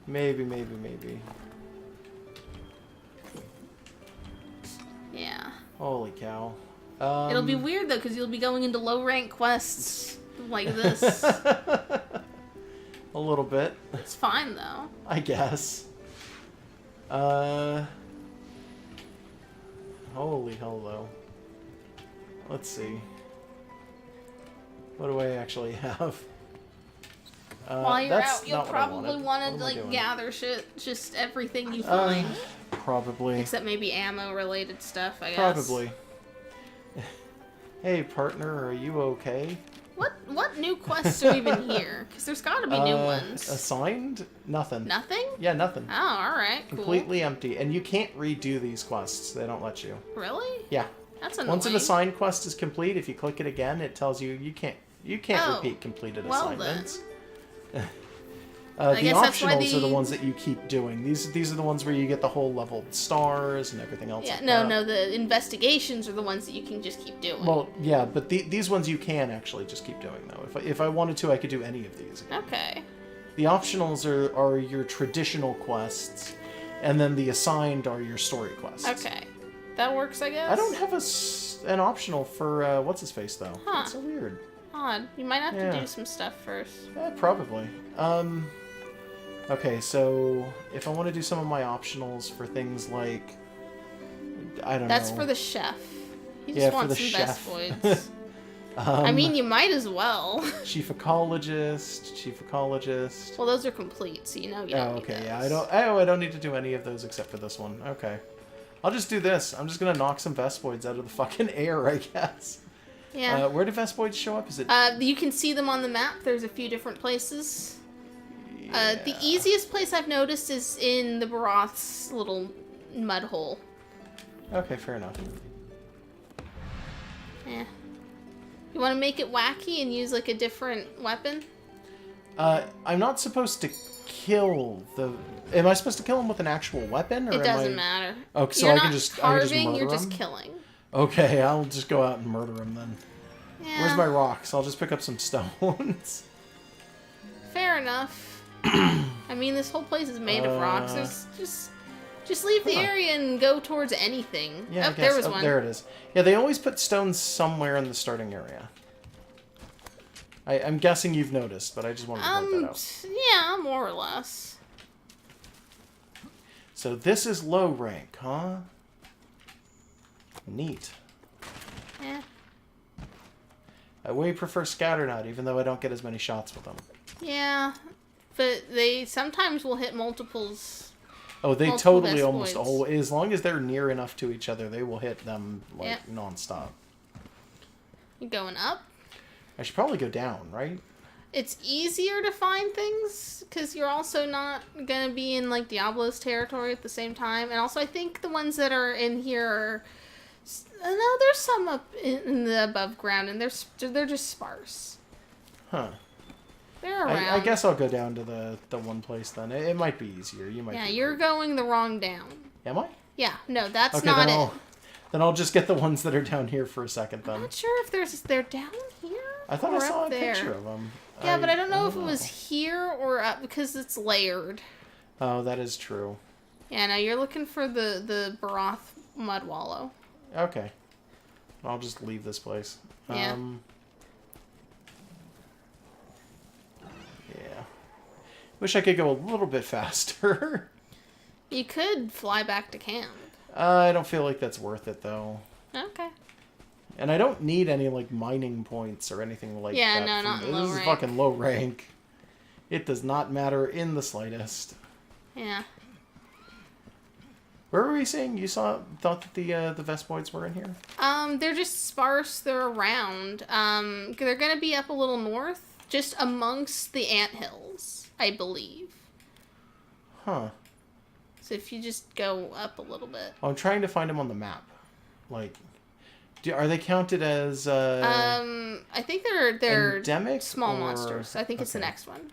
Maybe. Yeah. Holy cow. It'll be weird though, because you'll be going into low rank quests like this. A little bit. It's fine though. I guess. Holy hell though. Let's see. What do I actually have? While you're out, you'll not what I probably wanted. want What to am I like doing? gather shit, just everything you find. Probably. Except maybe ammo related stuff, I guess. Probably. Hey partner, are you okay? What new quests are even here? Because there's got to be new ones. Assigned? Nothing. Nothing? Yeah, nothing. Oh, alright, cool. Completely empty. And you can't redo these quests. They don't let you. Really? Yeah. That's annoying. Once an assigned quest is complete, if you click it again, it tells you you can't repeat completed assignments. The optionals are the ones that you keep doing. These are the ones where you get the whole leveled stars and everything else. Yeah, like no, that. the investigations are the ones that you can just keep doing. Well, yeah, but these ones you can actually just keep doing though. If I wanted to, I could do any of these. Okay. The optionals are your traditional quests, and then the assigned are your story quests. Okay. That works, I guess? I don't have an optional for what's his face though. Huh. That's so weird. Odd. You might have to do some stuff first. Probably. Okay, so if I want to do some of my optionals for things like, I don't know. That's for the chef. He just Yeah, for wants the some chef. Vespoids. I mean, you might as well. Chief ecologist. Well, those are complete, so you know you don't Oh, need okay, those. yeah, I don't need to do any of those except for this one. Okay. I'll just do this. I'm just gonna knock some Vespoids out of the fucking air, I guess. Yeah. Where do Vespoids show up? Is it... You can see them on the map. There's a few different places. The Yeah. easiest place I've noticed is in the Baroth's little mud hole. Okay, fair enough. Yeah. You want to make it wacky and use like a different weapon? I'm not supposed to kill the... Am I supposed to kill him with an actual weapon? Or It am doesn't I... matter. Oh, so You're I can not just carving, murder you're just him? killing. Okay, I'll just go out and murder him then. Yeah. Where's my rocks? I'll just pick up some stones. Fair enough. I mean, this whole place is made of rocks. There's just leave the area and go towards anything. Yeah, Oh, I guess. there was Oh, one. there it is. Yeah, they always put stones somewhere in the starting area. I'm guessing you've noticed, but I just wanted to point that out. Yeah, more or less. So this is low rank, huh? Neat. Yeah. I way prefer Scatternut, even though I don't get as many shots with them. Yeah. But they sometimes will hit multiples. Oh, they Multiple totally almost Vespoids. always, as long as they're near enough to each other, they will hit them like Yep. non-stop. You going up? I should probably go down, right? It's easier to find things because you're also not gonna be in like Diablo's territory at the same time. And also, I think the ones that are in here are no, there's some up in the above ground, and they're just sparse. Huh. They're around. I guess I'll go down to the one place then. It might be easier. You might. Yeah, be you're right. going the wrong down. Am I? Yeah, no, that's Okay, not then it. Then I'll just get the ones that are down here for a second I'm then. not sure if they're down here. I thought or I saw up a there. picture of them. Yeah, but I don't know if it was here or up because it's layered. Oh, that is true. Yeah, no, you're looking for the Baroth mud wallow. Okay. I'll just leave this place. Yeah. Yeah. Wish I could go a little bit faster. You could fly back to camp. I don't feel like that's worth it though. Okay. And I don't need any like mining points or anything like Yeah, that. no, from not in this. low This is rank. fucking low rank. It does not matter in the slightest. Yeah. Where were we saying you thought that the Vespoids were in here? They're just sparse. They're around. They're gonna be up a little north, just amongst the anthills, I believe. Huh. So if you just go up a little bit. Well, I'm trying to find them on the map. Like, are they counted as I think they're endemic small or- monsters. I think it's the okay. next one.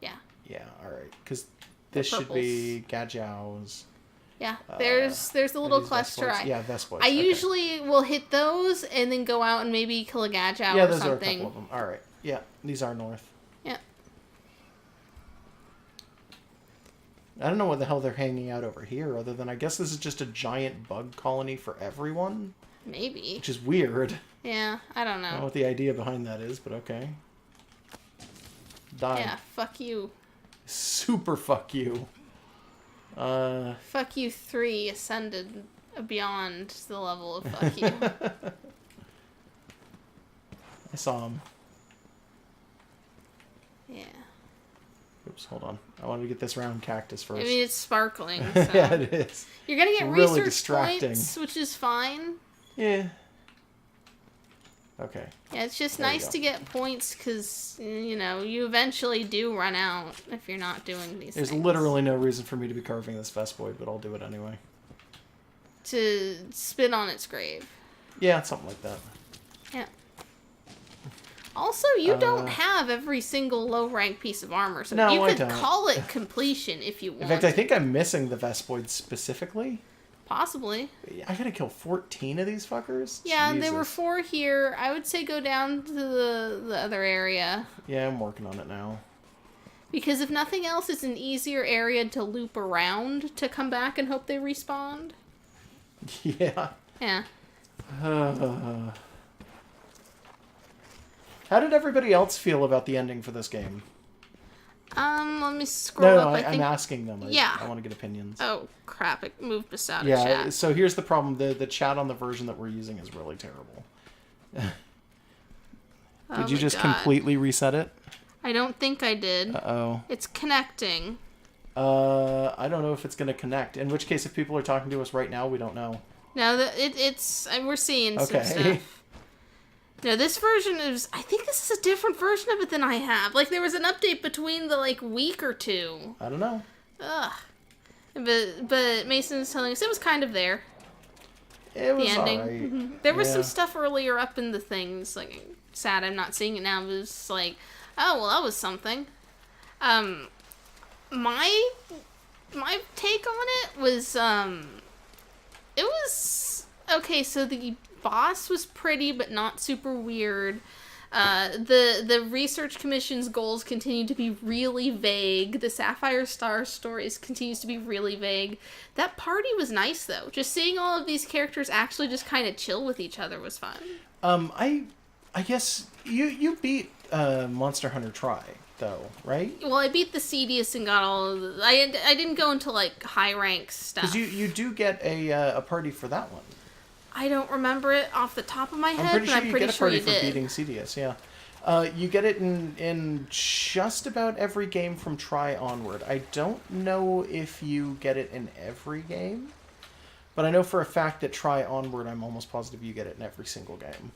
Yeah. Yeah, all right. Because this should be Gajiaos. Yeah. There's the little Are these cluster. Vespoids? Yeah, Vespoids. I okay. usually will hit those and then go out and maybe kill a Gajau Yeah, or those something. are a couple of them. All right. Yeah, these are north. Yeah. I don't know what the hell they're hanging out over here, other than I guess this is just a giant bug colony for everyone, Maybe. which is weird. Yeah, I don't I don't know know. what the idea behind that is, but okay. Die. Yeah, fuck you. Super fuck you. Fuck you 3 ascended beyond the level of fuck you. I saw him. Yeah. Oops, hold on. I wanted to get this round cactus first. I mean, it's sparkling, so. Yeah, it is. You're gonna get Really research distracting. points, which is fine. Yeah. Okay. Yeah, it's just There you nice go. to get points because, you know, you eventually do run out if you're not doing these There's things. literally no reason for me to be carving this Vespoid, but I'll do it anyway. To spit on its grave. Yeah, something like that. Yeah. Also, you don't have every single low-rank piece of armor, so No, you I could don't. call it completion if you want. In fact, I think I'm missing the Vespoid specifically. Possibly. I gotta kill 14 of these fuckers? Yeah, there were Jesus. 4 here. I would say go down to the other area. Yeah, I'm working on it now. Because if nothing else, it's an easier area to loop around to come back and hope they respawn. Yeah. Yeah. How did everybody else feel about the ending for this game? Let me scroll up. I'm asking them. Yeah. I want to get opinions. Oh, crap. It moved us out of Yeah, chat. so here's the problem. The chat on the version that we're using is really terrible. Did you just completely reset it? I don't think I did. Uh-oh. It's connecting. I don't know if it's going to connect. In which case, if people are talking to us right now, we don't know. No, it's... We're seeing some stuff. No, this version is... I think this is a different version of it than I have. Like, there was an update between the, like, week or two. I don't know. Ugh. But Mason's telling us it was kind of there. It was the ending. alright. Mm-hmm. There was some stuff earlier up in the things. Like, sad I'm not seeing it now. But it was like, oh, well, that was something. My take on it was, it was... Okay, so the boss was pretty, but not super weird. The research commission's goals continue to be really vague. The Sapphire Star stories continues to be really vague. That party was nice though. Just seeing all of these characters actually just kind of chill with each other was fun. I guess you beat Monster Hunter Tri though, right? Well, I beat the Cedius and got all of the... I didn't go into like high rank stuff. Because you do get a party for that one. I don't remember it off the top of my head, I'm pretty sure but I'm pretty sure you you get a party did. for beating Cedius, yeah. You get it in just about every game from Tri onward. I don't know if you get it in every game, but I know for a fact that Tri onward, I'm almost positive you get it in every single game.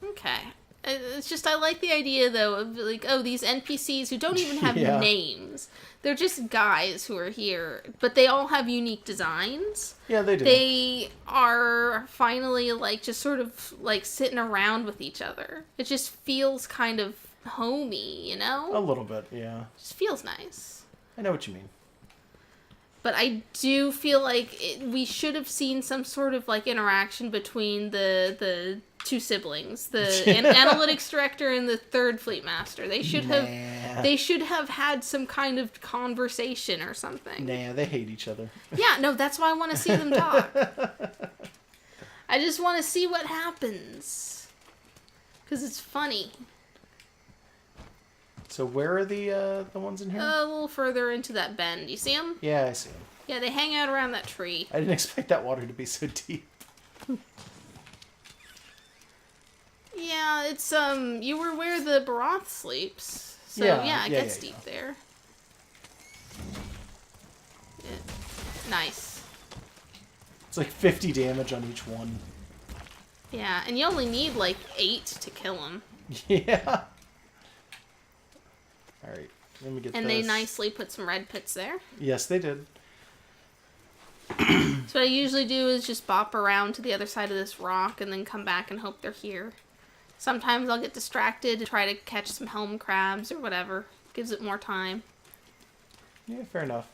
Okay. It's just, I like the idea, though, of, like, oh, these NPCs who don't even have Yeah. names. They're just guys who are here, but they all have unique designs. Yeah, they do. They are finally, like, just sort of, like, sitting around with each other. It just feels kind of homey, you know? A little bit, yeah. It just feels nice. I know what you mean. But I do feel like we should have seen some sort of, like, interaction between the two siblings, the analytics director and the third fleet master. They should have had some kind of conversation or something. Nah, they hate each other. Yeah, no, that's why I want to see them talk. I just want to see what happens. Because it's funny. So where are the ones in here? A little further into that bend. You see them? Yeah, I see them. Yeah, they hang out around that tree. I didn't expect that water to be so deep. Yeah, it's, you were where the Baroth sleeps. So, yeah, it gets deep there. Yeah. Nice. It's like 50 damage on each one. Yeah, and you only need, like, 8 to kill him. Yeah. Alright, let me get And this. they nicely put some red pits there. Yes, they did. So what I usually do is just bop around to the other side of this rock and then come back and hope they're here. Sometimes I'll get distracted and try to catch some helm crabs or whatever. Gives it more time. Yeah, fair enough.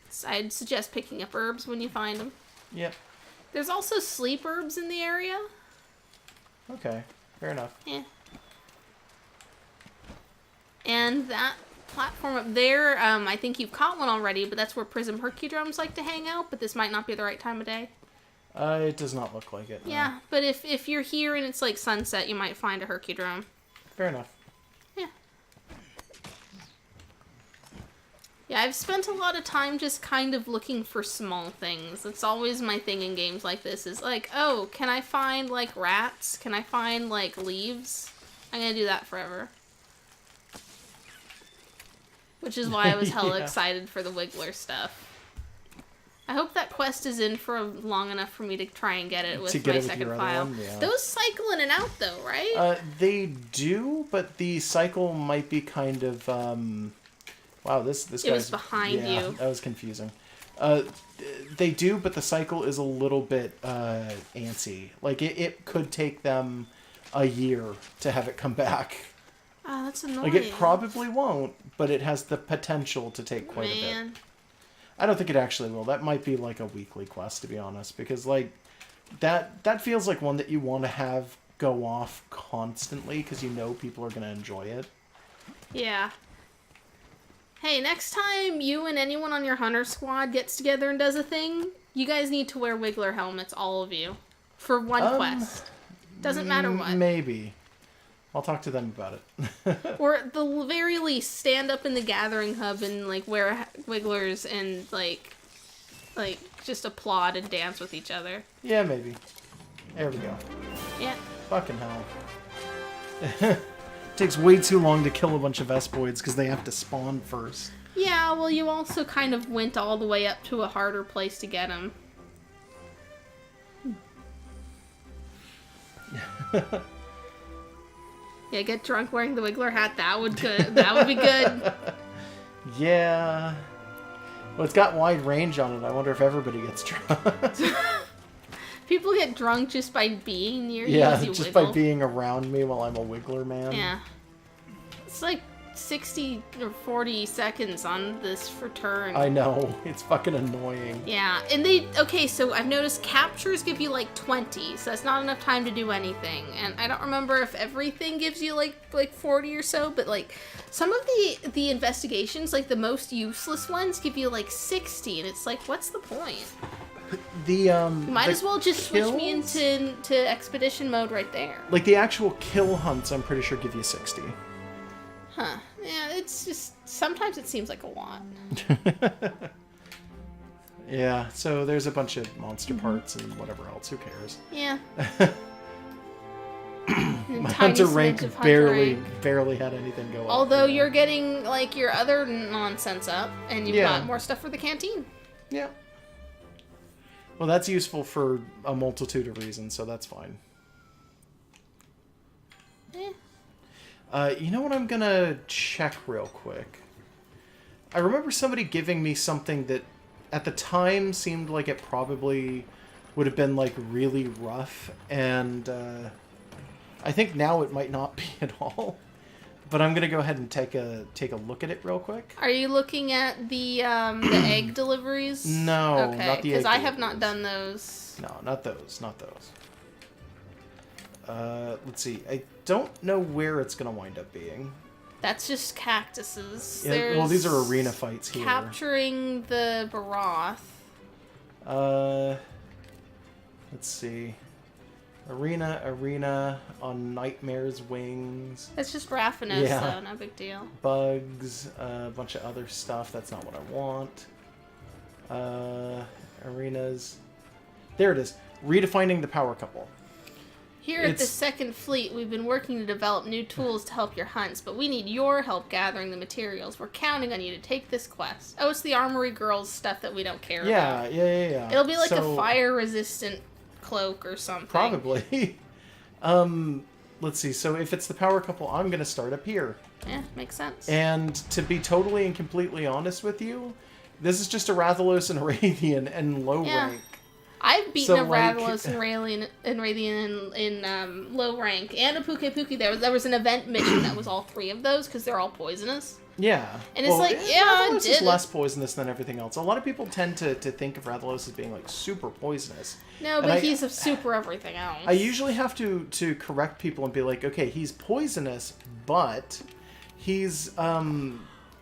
So I'd suggest picking up herbs when you find them. Yep. There's also sleep herbs in the area. Okay, fair enough. Yeah. And that platform up there, I think you've caught one already, but that's where Prism Hercudrums like to hang out, but this might not be the right time of day. It does not look like it. No. Yeah, but if you're here and it's like sunset, you might find a Hercudrum. Fair enough. Yeah. Yeah, I've spent a lot of time just kind of looking for small things. That's always my thing in games like this, is like, oh, can I find, like, rats? Can I find, like, leaves? I'm gonna do that forever. Which is why I was hella excited for the Wiggler stuff. I hope that quest is in for long enough for me to try and get it with my second file. Yeah. Those cycle in and out, though, right? They do, but the cycle might be kind of... Wow, this guy's... It was behind you. That was confusing. They do, but the cycle is a little bit antsy. Like, it could take them a year to have it come back. Oh, that's annoying. Like, it probably won't, but it has the potential to take quite a bit. I don't think it actually will. That might be like a weekly quest, to be honest, because like that feels like one that you want to have go off constantly because you know people are going to enjoy it. Yeah. Hey, next time you and anyone on your hunter squad gets together and does a thing, you guys need to wear Wiggler helmets, all of you, for one quest. Doesn't matter what. Maybe. I'll talk to them about it. Or at the very least, stand up in the gathering hub and like wear wigglers and like just applaud and dance with each other. Yeah, maybe. There we go. Yeah. Fucking hell. Takes way too long to kill a bunch of Vespoids because they have to spawn first. Yeah, well, you also kind of went all the way up to a harder place to get them. Yeah, get drunk wearing the Wiggler hat. That would be good. Yeah. Well, it's got wide range on it. I wonder if everybody gets drunk. People get drunk just by being near you Yeah, as you just wiggle. by being around me while I'm a Wiggler man. Yeah. It's like 60 or 40 seconds on this for turn. I know. It's fucking annoying. Yeah, and okay, so I've noticed captures give you like 20, so that's not enough time to do anything. And I don't remember if everything gives you like 40 or so, but like some of the investigations, like the most useless ones, give you like 60, and it's like, what's the point? You Might as well just switch me into expedition mode right there. Like the actual kill hunts, I'm pretty sure give you 60. Huh. Yeah, it's just, sometimes it seems like a lot. Yeah, so there's a bunch of monster parts and whatever else. Who cares? Yeah. My hunter rank barely had anything go up. Although you're getting like your other nonsense up, and you've Yeah. got more stuff for the canteen. Yeah. Well, that's useful for a multitude of reasons, so that's fine. You know what I'm gonna check real quick? I remember somebody giving me something that at the time seemed like it probably would have been like really rough, and I think now it might not be at all. But I'm gonna go ahead and take a look at it real quick. Are you looking at the egg deliveries? No, okay, not the egg because I have not deliveries. done those. No, not those. Let's see. I don't know where it's gonna wind up being. That's just cactuses. Yeah, well, these are arena fights here. Capturing the Baroth. Let's see. Arena on Nightmare's Wings. It's just Raffinos, Yeah. so no big deal. Bugs, a bunch of other stuff. That's not what I want. Arenas. There it is. Redefining the power couple. Here at the Second Fleet, we've been working to develop new tools to help your hunts, but we need your help gathering the materials. We're counting on you to take this quest. Oh, it's the Armory Girls stuff that we don't care about. Yeah. It'll be like So, a fire-resistant cloak or something. Probably. Let's see. So if it's the power couple, I'm going to start up here. Yeah, makes sense. And to be totally and completely honest with you, this is just a Rathalos and Radian and low rank. I've beaten So, a like- Rathalos and Radian in low rank, and a Puke. There was an event mission that was all three of those, because they're all poisonous. Yeah. And it's like, yeah, I Rathalos did is it. less poisonous than everything else. A lot of people tend to think of Rathalos as being like super poisonous. No, And but he's a super everything else. I usually have to correct people and be like, okay, he's poisonous, but he's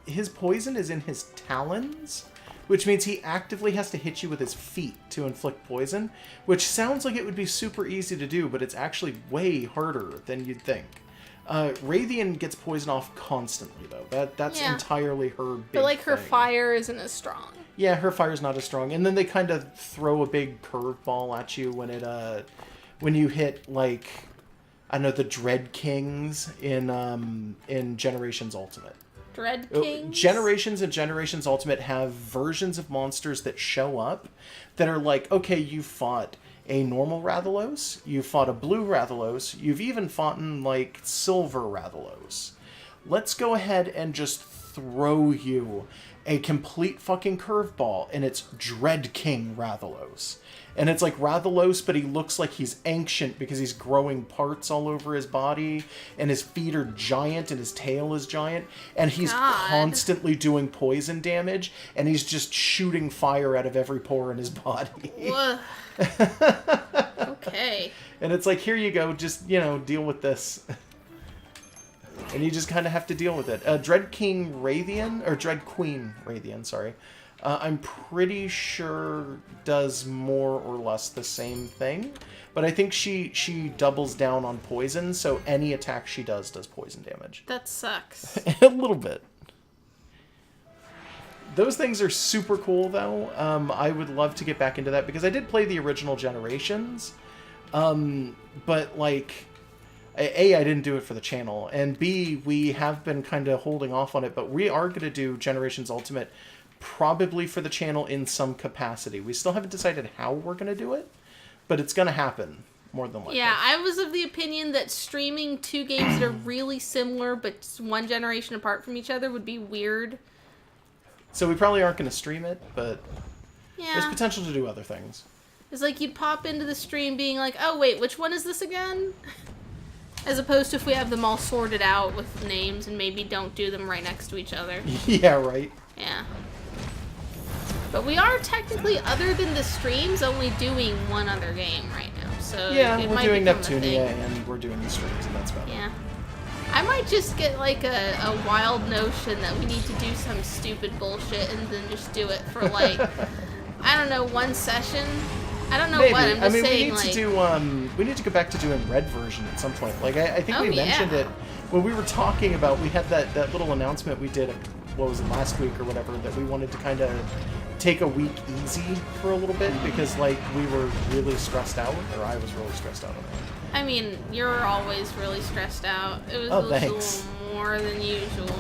his poison is in his talons, which means he actively has to hit you with his feet to inflict poison, which sounds like it would be super easy to do, but it's actually way harder than you'd think. Radian gets poison off constantly, though. That's entirely her big But, like, her thing. fire isn't as strong. Yeah, her fire's not as strong. And then they kind of throw a big curveball at you when you hit, like, I don't know, the Dread Kings in Generations Ultimate. Dread Kings? Generations and Generations Ultimate have versions of monsters that show up that are like, okay, you fought a normal Rathalos, you fought a blue Rathalos, you've even fought in, like, silver Rathalos. Let's go ahead and just throw you a complete fucking curveball, and it's Dread King Rathalos. And it's like Rathalos, but he looks like he's ancient because he's growing parts all over his body, and his feet are giant, and his tail is giant, and he's constantly doing poison damage, and he's just shooting fire out of every pore in his body. Whoa. Okay. And it's like, here you go, just, deal with this. And you just kind of have to deal with it. Dread King Radian, or Dread Queen Radian, sorry. I'm pretty sure does more or less the same thing. But I think she doubles down on poison, so any attack she does poison damage. That sucks. A little bit. Those things are super cool, though. I would love to get back into that, because I did play the original Generations. But, like, A, I didn't do it for the channel, and B, we have been kind of holding off on it, but we are going to do Generations Ultimate probably for the channel in some capacity. We still haven't decided how we're going to do it, but it's going to happen, more than likely. Yeah, I was of the opinion that streaming two games that are really similar, but one generation apart from each other would be weird. So we probably aren't going to stream it, but Yeah. there's potential to do other things. It's like you'd pop into the stream being like, oh wait, which one is this again? As opposed to if we have them all sorted out with names and maybe don't do them right next to each other. Yeah, right. Yeah. But we are technically, other than the streams, only doing one other game right now. So Yeah, it we're might doing become a Neptunia, thing. and we're doing the streams, and that's about it. Yeah. I might just get like a wild notion that we need to do some stupid bullshit and then just do it for like, I don't know, one session. I don't know Maybe. what, I'm just I mean, saying, we need to do we need to go back to doing red version at some point. Like I think Oh, we mentioned yeah. it when we were talking about, we had that little announcement we did, what was it, last week or whatever, that we wanted to kind of take a week easy for a little bit because like we were really stressed out, or I was really stressed out on it. I mean, you're always really stressed out. It was Oh, just thanks. a little more than usual.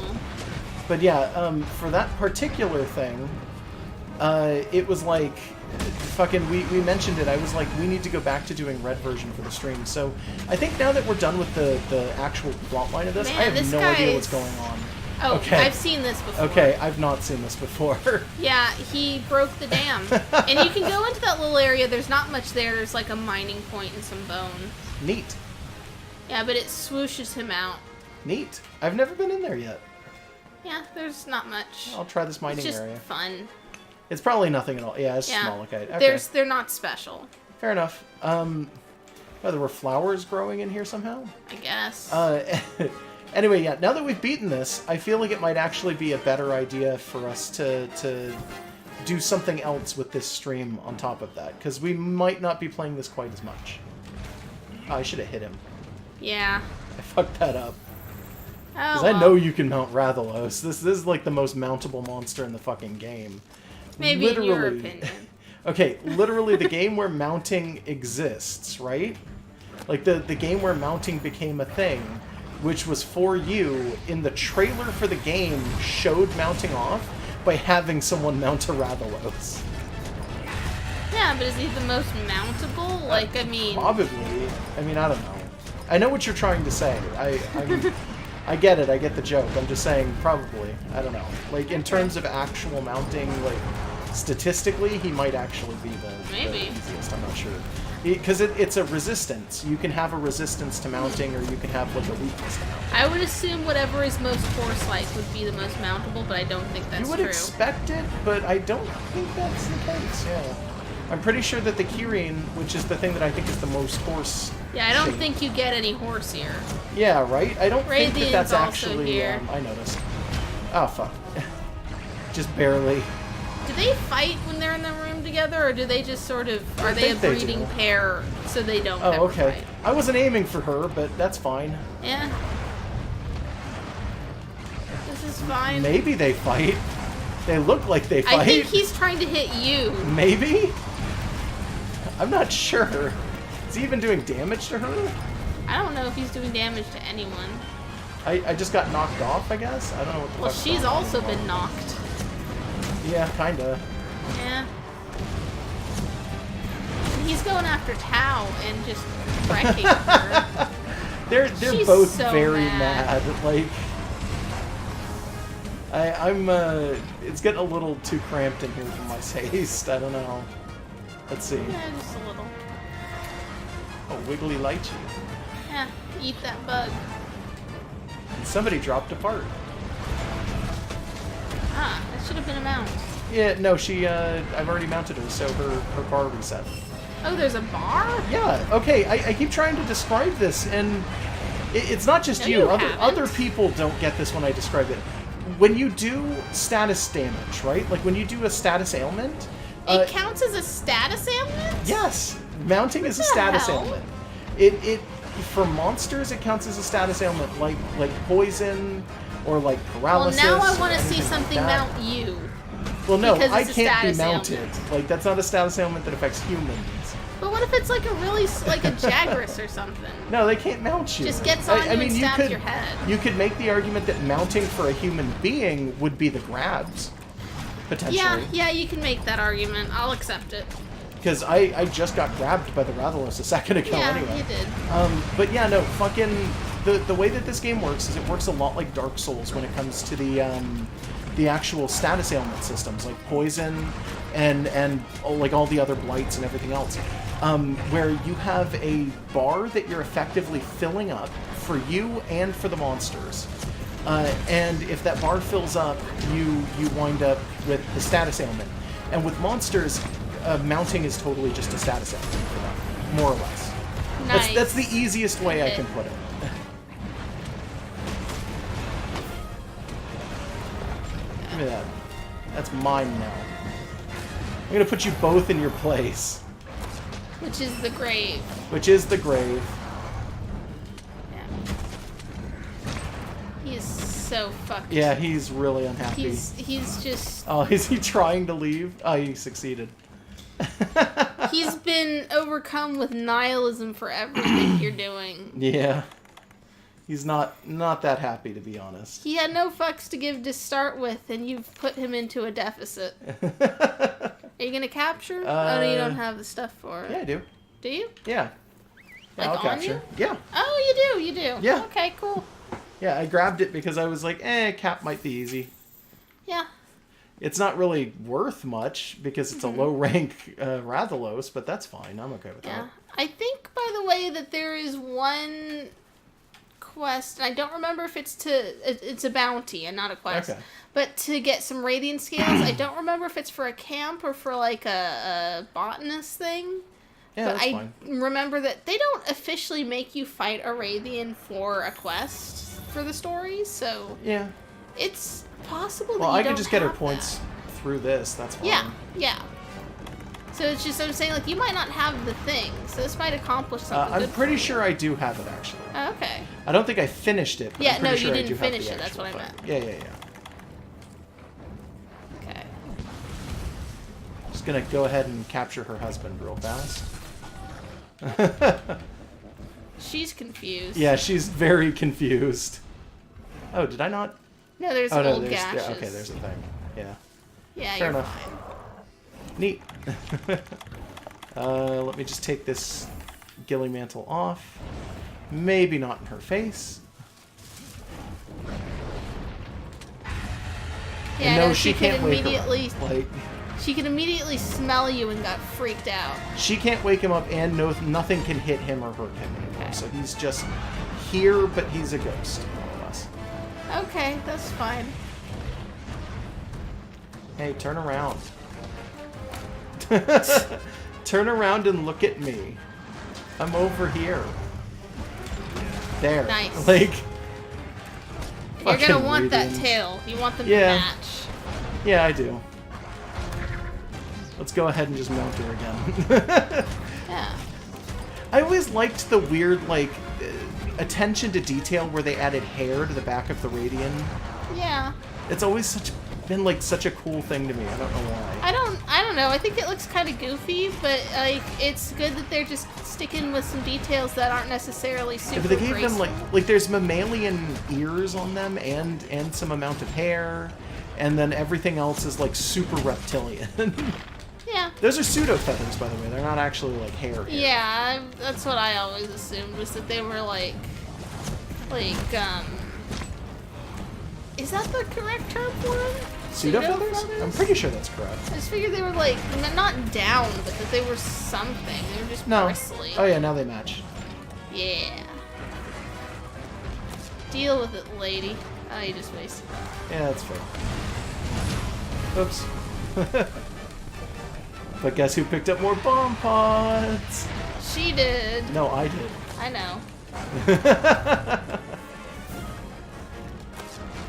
But yeah, for that particular thing, it was like, fucking, we mentioned it. I was like, we need to go back to doing red version for the stream. So I think now that we're done with the actual plot line of this, Man, I have this no idea what's guy's- going on. Oh, Okay. I've seen this before. Okay, I've not seen this before. Yeah, he broke the dam. And you can go into that little area. There's not much there. There's like a mining point and some bone. Neat. Yeah, but it swooshes him out. Neat. I've never been in there yet. Yeah, there's not much. I'll try this mining It's just area. fun. It's probably nothing at all. Yeah, it's Yeah. small. Okay. They're not special, Fair enough. Oh, there were flowers growing in here somehow? I guess. Anyway, yeah, now that we've beaten this, I feel like it might actually be a better idea for us to do something else with this stream on top of that, because we might not be playing this quite as much. Oh, I should have hit him. Yeah. I fucked that up. Oh, Because I know you can mount Rathalos. This is like the most mountable monster in the fucking game. Maybe in your opinion. Okay, literally the game where mounting exists, right? Like the game where mounting became a thing, which was for you, in the trailer for the game, showed mounting off by having someone mount a Rathalos. Yeah, but is he the most mountable? Like, I mean... Probably. I mean, I don't know. I know what you're trying to say. I get it. I get the joke. I'm just saying, probably. I don't know. Like, in terms of actual mounting, like, statistically, he might actually be the easiest. I'm not sure. Because it's a resistance. You can have a resistance to mounting, or you can have, like, a weakness to mounting. I would assume whatever is most horse-like would be the most mountable, but I don't think that's You would true. expect it, but I don't think that's the case, yeah. I'm pretty sure that the Kirin, which is the thing that I think is the most horse... Yeah, I don't shaped. think you get any horse here. Yeah, right? I don't think that that's Radiant's also actually... here. I noticed. Oh, fuck. Just barely. Do they fight when they're in the room together, or do they just sort of... Are they a think they breeding do. pair so they don't Oh, ever okay. fight? I wasn't aiming for her, but that's fine. Yeah. This is fine. Maybe they fight. They look like they fight. I think he's trying to hit you. Maybe? I'm not sure. Is he even doing damage to her? I don't know if he's doing damage to anyone. I just got knocked off, I guess? I don't know what the Well, fuck's she's going on also anymore. been knocked. Yeah, kinda. Yeah. And he's going after Tao and just wrecking her. They're She's both so very mad. mad. Like, I'm it's getting a little too cramped in here for my taste. I don't know. Let's see. Yeah, just a little. Oh, wiggly lychee. Yeah, eat that bug. And somebody dropped a part. Ah, that should have been a mount. Yeah, no, I've already mounted her, so her bar reset. Oh, there's a bar? Yeah, okay, I keep trying to describe this, and it's not just No, you. you Other haven't. people don't get this when I describe it. when you do status damage, right? Like when you do a status ailment. It counts as a status ailment? Yes, mounting is a the status hell? ailment. It for monsters it counts as a status ailment, like poison or like Well, paralysis. now I or want to see anything like something that. mount you. Well, no, because I it's a can't be status mounted. ailment. Like that's not a status ailment that affects humans. But what if it's like a really, like a Jagras or something? No, they can't mount you. Just gets on you and stabs your head. You could make the argument that mounting for a human being would be the grabs, potentially. Yeah, you can make that argument. I'll accept it. Because I just got grabbed by the Rathalos a second ago Yeah, anyway. you did. But yeah, no, fucking the way that this game works is it works a lot like Dark Souls when it comes to the actual status ailment systems, like poison and like all the other blights and everything else. Where you have a bar that you're effectively filling up for you and for the monsters. And if that bar fills up, you wind up with the status ailment. And with monsters, mounting is totally just a status ailment for them, more or less. Nice. That's the easiest way I can put it. Give me that. That's mine now. I'm gonna put you both in your place. Which is the grave. Which is the grave. Yeah. He is so fucked. Yeah, he's really unhappy. He's just... Oh, is he trying to leave? Oh, he succeeded. He's been overcome with nihilism for everything you're doing. Yeah. He's not that happy, to be honest. He had no fucks to give to start with, and you've put him into a deficit. Are you gonna capture? Oh, no, you don't have the stuff for it. Yeah, I do. Do you? Yeah. Yeah, Like I'll on capture. you? Yeah. Oh, you do. Yeah. Okay, cool. Yeah, I grabbed it because I was like, cap might be easy. Yeah. It's not really worth much because it's a low-rank Rathalos, but that's fine. I'm okay with Yeah. that. I think, by the way, that there is one quest, and I don't remember if it's a bounty and not a quest, Okay. but to get some radiant scales. I don't remember if it's for a camp or for like a botanist thing. Yeah, but that's I fine. remember that they don't officially make you fight a Rathian for a quest for the story, so Yeah. it's possible that Well, you I don't could just get her have points through this. That's fine. that. Yeah. So it's just, I'm saying, like, you might not have the thing, so this might accomplish something I'm good pretty for you. sure I do have it, actually. Oh, okay. I don't think I finished it, but Yeah, I'm pretty no, sure you I didn't do have finish the it, that's actual what I thing. meant. Yeah. Okay. Just gonna go ahead and capture her husband real fast. She's confused. Yeah, she's very confused. Oh, did I not? No, there's Oh, no, old there's... gashes. Yeah, okay, there's a thing. Yeah. Yeah, Fair you're enough. fine. Neat. Let me just take this ghillie mantle off. Maybe not in her face. Yeah, And no, no, she could can't wake her up. immediately. Like, She could immediately smell you and got freaked out. she can't wake him up, and nothing can hit him or hurt him anymore. Okay. So he's just here, but he's a ghost, more or less. Okay, that's fine. Hey, turn around. Turn around and look at me. I'm over here. There. Nice. Like, You're fucking gonna want that Radiant. tail. You want them Yeah. to match. Yeah, I do. Let's go ahead and just mount her again. Yeah. I always liked the weird, like, attention to detail where they added hair to the back of the Radiant. Yeah. It's always been like such a cool thing to me. I don't know why. I don't know. I think it looks kind of goofy, but like it's good that they're just sticking with some details that aren't necessarily super Yeah, but they gave them graceful. like there's mammalian ears on them and some amount of hair, and then everything else is like super reptilian. Yeah. Those are pseudo feathers, by the way. They're not actually like hair. Yeah, that's what I always assumed, was that they were like, is that the correct term for them? Pseudo feathers? I'm pretty sure that's correct. I just figured they were like, not down, but that they were something. They were just No. bristly. Oh yeah, now they match. Yeah. Deal with it, lady. Oh, you just wasted that. Yeah, that's fair. Oops. But guess who picked up more bomb pods? She did. No, I did. I know.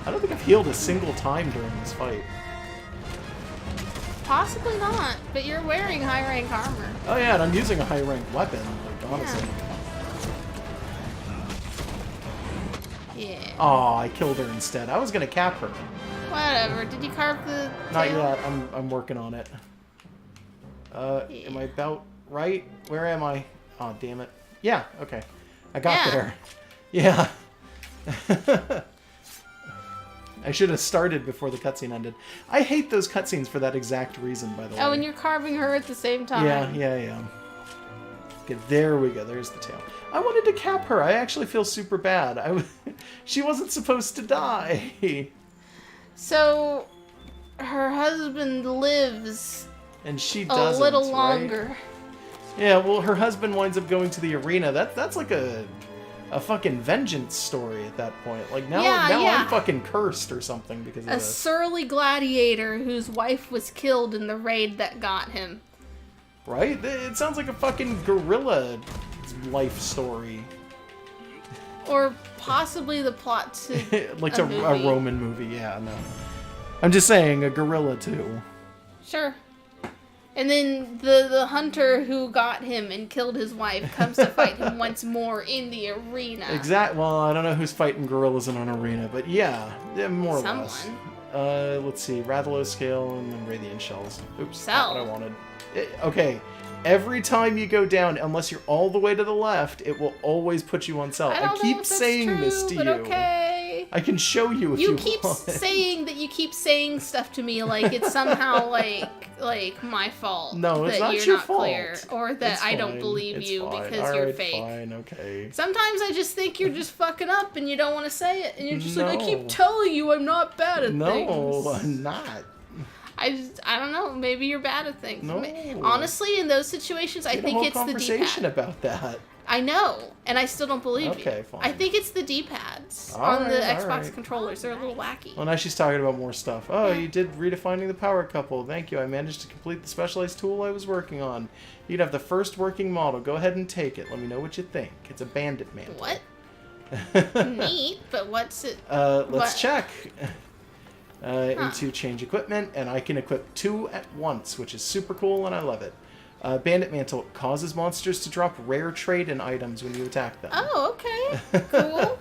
I don't think I've healed a single time during this fight. Possibly not, but you're wearing high rank armor. Oh yeah, and I'm using a high rank weapon, like, honestly. Yeah. Oh, I killed her instead. I was gonna cap her. Whatever. Did you carve the Not tail? yet. I'm working on it. Yeah. Am I about right? Where am I? Oh, damn it. Yeah, okay. I got there. Yeah. I should have started before the cutscene ended. I hate those cutscenes for that exact reason, by the way. Oh, and you're carving her at the same time. Yeah. Okay, there we go. There's the tail. I wanted to cap her. I actually feel super bad. She wasn't supposed to die. So, her husband lives And she a doesn't, little right? longer. Yeah, well, her husband winds up going to the arena. That's like a fucking vengeance story at that point. Like, now I'm fucking cursed or something because of A this. surly gladiator whose wife was killed in the raid that got him. Right? It sounds like a fucking gorilla life story. Or possibly the plot to Like a a movie. Roman movie, yeah, no. I'm just saying, a gorilla too. Sure. And then the hunter who got him and killed his wife comes to fight him once more in the arena. Well, I don't know who's fighting gorillas in an arena, but yeah, more or less. Someone. Let's see, Rathalos scale and then radiant shells. Oops, Cell. not what I wanted. Okay, every time you go down, unless you're all the way to the left, it will always put you on cell. I don't know keep if that's saying true, this to but you. okay. I can show you if you You keep want. saying that you keep saying stuff to me like it's somehow like my fault. No, it's that not you're your not fault. clear, or that It's I don't fine. believe It's you fine. because you're Alright, fake. Fine, okay. Sometimes I just think you're just fucking up and you don't want to say it, and you're just like, I No. keep telling you I'm not bad at No, things. I'm not. I don't know. Maybe you're bad at things. No. Honestly, in those situations, I We had a think whole it's the conversation D-pad. about that. I know, and I still don't believe you. Okay, fine. I think it's the D-pads on Alright, the Xbox alright. controllers. They're a little wacky. Well, now she's talking about more stuff. Oh, you did redefining the power couple. Thank you. I managed to complete the specialized tool I was working on. You'd have the first working model. Go ahead and take it. Let me know what you think. It's a bandit mantle. What? Neat, but what's it? Let's What? check. Into change equipment, and I can equip 2 at once, which is super cool, and I love it. Bandit Mantle causes monsters to drop rare trade in items when you attack them. Oh, okay. Cool.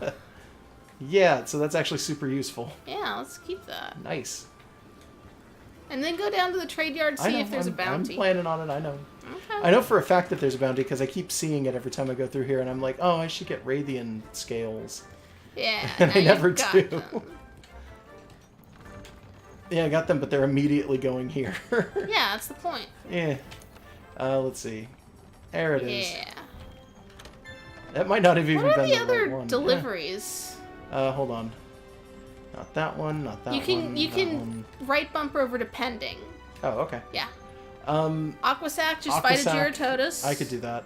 Yeah, so that's actually super useful. Yeah, let's keep that. Nice. And then go down to the trade yard, I see know, if there's a I'm bounty. planning on it, I know. Okay. I know for a fact that there's a bounty because I keep seeing it every time I go through here, and I'm like, oh, I should get Radiant scales. Yeah, And now I you've never got do. them. Yeah, I got them, but they're immediately going here. Yeah, that's the point. Yeah. Let's see. There it is. Yeah. That might not have even What are been the the other right one. deliveries? Hold on. Not that one, not that You can one. you that can one. right bumper over to pending. Oh, okay. Yeah. Aquasac, Aquasac, just fight a Gyarados. I could do that.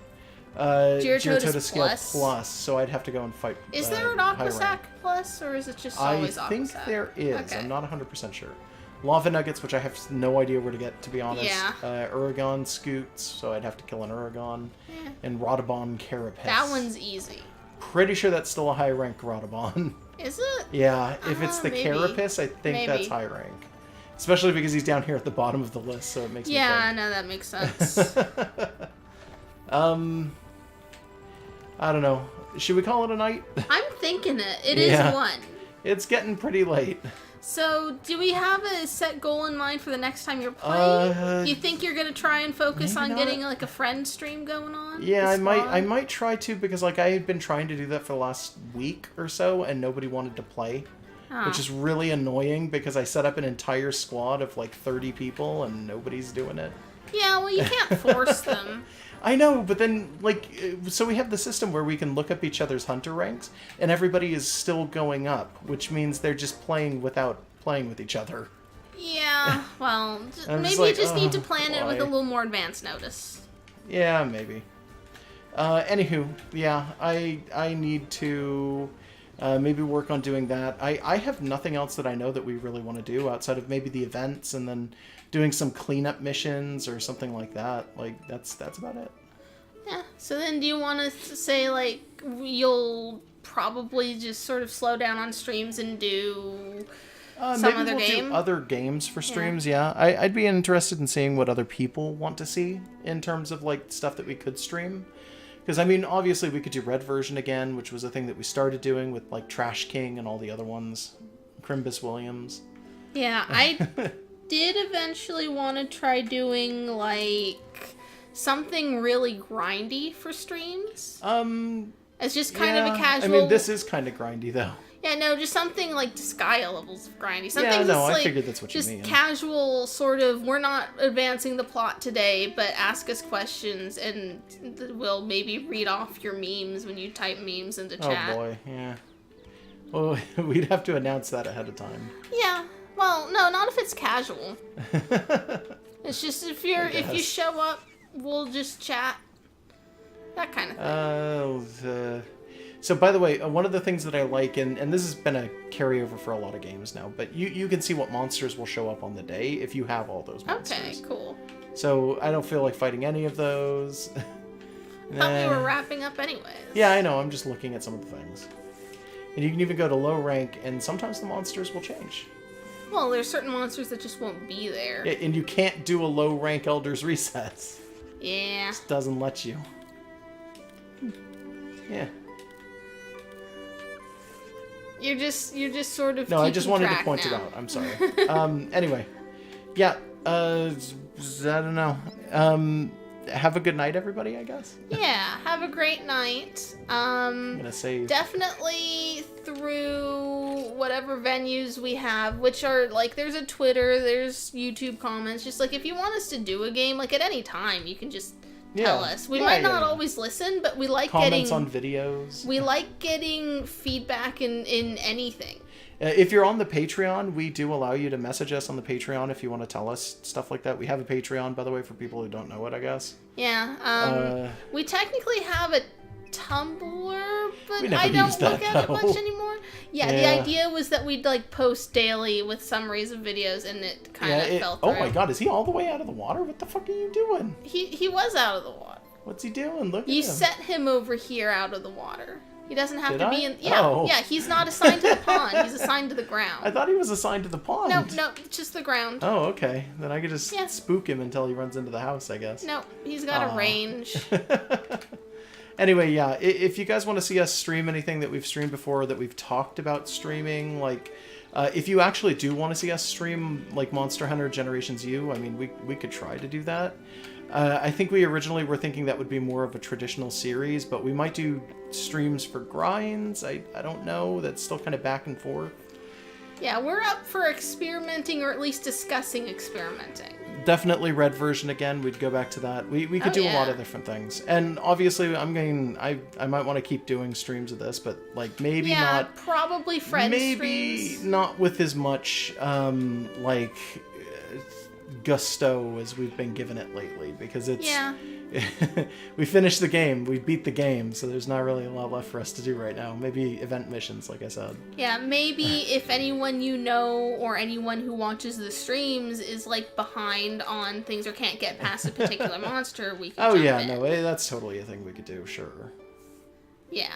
Gyarados scale plus. so I'd have to go and fight. Is there an high Aquasac rank. plus, or is it just I always think Aquasac? there is. Okay. I'm not 100% sure. Lava Nuggets, which I have no idea where to get, to be honest. Yeah. Uragon Scoots, so I'd have to kill an Uragon. Yeah. And Rodobon Carapace. That one's easy. Pretty sure that's still a high rank Rodobon. Is it? Yeah, if it's the Maybe. Carapace, I think that's Maybe. high rank. Especially because he's down here at the bottom of the list, so it makes Yeah, me no, that makes sense. I don't know. Should we call it a night? I'm thinking it. It is Yeah. one. It's getting pretty late. So, do we have a set goal in mind for the next time you're playing? You think you're gonna try and focus maybe on not. getting like a friend stream going on? Yeah, The I might squad? I might try to, because like I had been trying to do that for the last week or so and nobody wanted to play. Oh. Which is really annoying because I set up an entire squad of like 30 people and nobody's doing it. Yeah, well, you can't force them. I know, but then, like, so we have the system where we can look up each other's hunter ranks, and everybody is still going up, which means they're just playing without playing with each other. Yeah, well, I'm maybe just you like, just need to plan it with a why? little more advance notice. Yeah, maybe. Anywho, yeah, I need to maybe work on doing that. I have nothing else that I know that we really want to do outside of maybe the events and then doing some cleanup missions or something like that. Like, that's about it. Yeah, so then do you want to say, like, you'll probably just sort of slow down on streams and do some maybe other we'll game. do other games for streams, yeah. I'd be interested in seeing what other people want to see in terms of, like, stuff that we could stream. Because, I mean, obviously we could do Red Version again, which was a thing that we started doing with, like, Trash King and all the other ones. Crimbus Williams. Yeah, I did eventually want to try doing, like, something really grindy for streams. As just kind of a casual... I mean, this is kind of grindy, though. Yeah, no, just something like to Sky levels of grindy. Something Yeah, no, that's I like figured that's what you just mean. casual sort of, we're not advancing the plot today, but ask us questions and we'll maybe read off your memes when you type memes into chat. Oh boy, yeah. Well, we'd have to announce that ahead of time. Yeah. Well, no, not if it's casual. It's just if you show up, we'll just chat. That kind of thing. So by the way, one of the things that I like, and this has been a carryover for a lot of games now, but you can see what monsters will show up on the day if you have all those monsters. Okay, cool. So I don't feel like fighting any of those. Thought we were wrapping up anyways. Yeah, I know. I'm just looking at some of the things. And you can even go to low rank, and sometimes the monsters will change. Well, there's certain monsters that just won't be there. Yeah, and you can't do a low rank Elder's Resets. Yeah. It just doesn't let you. Yeah. You're just sort of No, I just wanted to track point it now. out. I'm sorry. Anyway. Yeah. I don't know. Have a good night, everybody, I guess. Yeah, have a great night. I'm gonna say Definitely through whatever venues we have, which are, like, there's a Twitter, there's YouTube comments. Just, like, if you want us to do a game, like, at any time, you can just tell us. We might not always listen, but we like comments getting... on videos. We like getting feedback in anything. If you're on the Patreon, we do allow you to message us on the Patreon if you want to tell us stuff like that. We have a Patreon, by the way, for people who don't know it, I guess. Yeah. We technically have a Tumblr, but I don't look at it much anymore. Yeah, the idea was that we'd, like, post daily with summaries of videos, and it kind of fell through. Oh my god, is he all the way out of the water? What the fuck are you doing? He was out of the water. What's he doing? Look at him. You set him over here out of the water. He doesn't have to be in... Yeah, yeah, he's not assigned to the pond. He's assigned to the ground. I thought he was assigned to the pond. No, just the ground. Oh, okay. Then I could just spook him until he runs into the house, I guess. No, he's got a range. Anyway, yeah, if you guys want to see us stream anything that we've streamed before, that we've talked about streaming, like, if you actually do want to see us stream, like, Monster Hunter Generations U, I mean, we could try to do that. I think we originally were thinking that would be more of a traditional series, but we might do streams for grinds. I don't know. That's still kind of back and forth. Yeah, we're up for experimenting, or at least discussing experimenting. Definitely Red Version again. We'd go back to that. We could do a lot of different things. And obviously, I might want to keep doing streams of this, but, like, maybe not. Yeah, probably friend streams. Maybe not with as much, like, gusto as we've been given it lately, because it's... Yeah. We finished the game. We beat the game, so there's not really a lot left for us to do right now. Maybe event missions, like I said. Yeah, maybe if anyone you know or anyone who watches the streams is, like, behind on things or can't get past a particular monster, we can jump in. No, that's totally a thing we could do, sure. Yeah.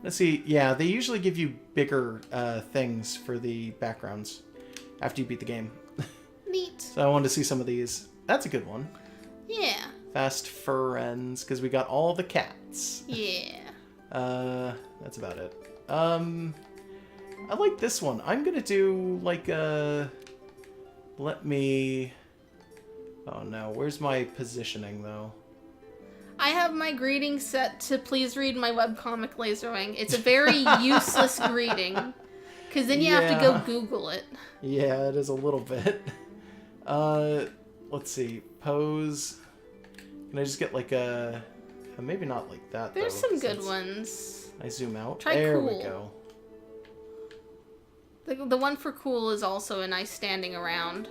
Let's see. Yeah, they usually give you bigger things for the backgrounds after you beat the game. Neat. So I wanted to see some of these. That's a good one. Yeah. Fast Friends, because we got all the cats. Yeah. That's about it. I like this one. I'm gonna do, like, let me... Oh no, where's my positioning, though? I have my greeting set to please read my webcomic Laserwing. It's a very useless greeting, because then you have to go Google it. Yeah, it is a little bit. Let's see. Pose. Can I just get, like, a... Maybe not like that, There's though, some good ones. I zoom out. Try there cool. we go. The one for cool is also a nice standing around.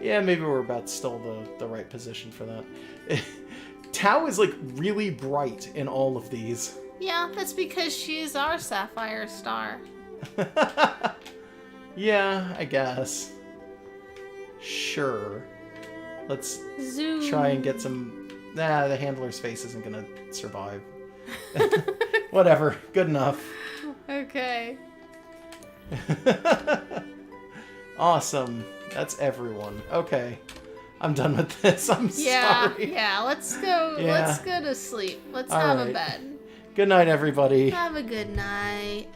Yeah, maybe we're about still the right position for that. Tao is, like, really bright in all of these. Yeah, that's because she's our Sapphire Star. Yeah, I guess. Sure. Let's Zoom. try and get some Nah, the handler's face isn't gonna survive. Whatever. Good enough. Okay. Awesome. That's everyone. Okay. I'm done with this. I'm Yeah, sorry. yeah. Let's go. Yeah. Let's go to sleep. Let's All have a right. bed. Good night, everybody. Have a good night.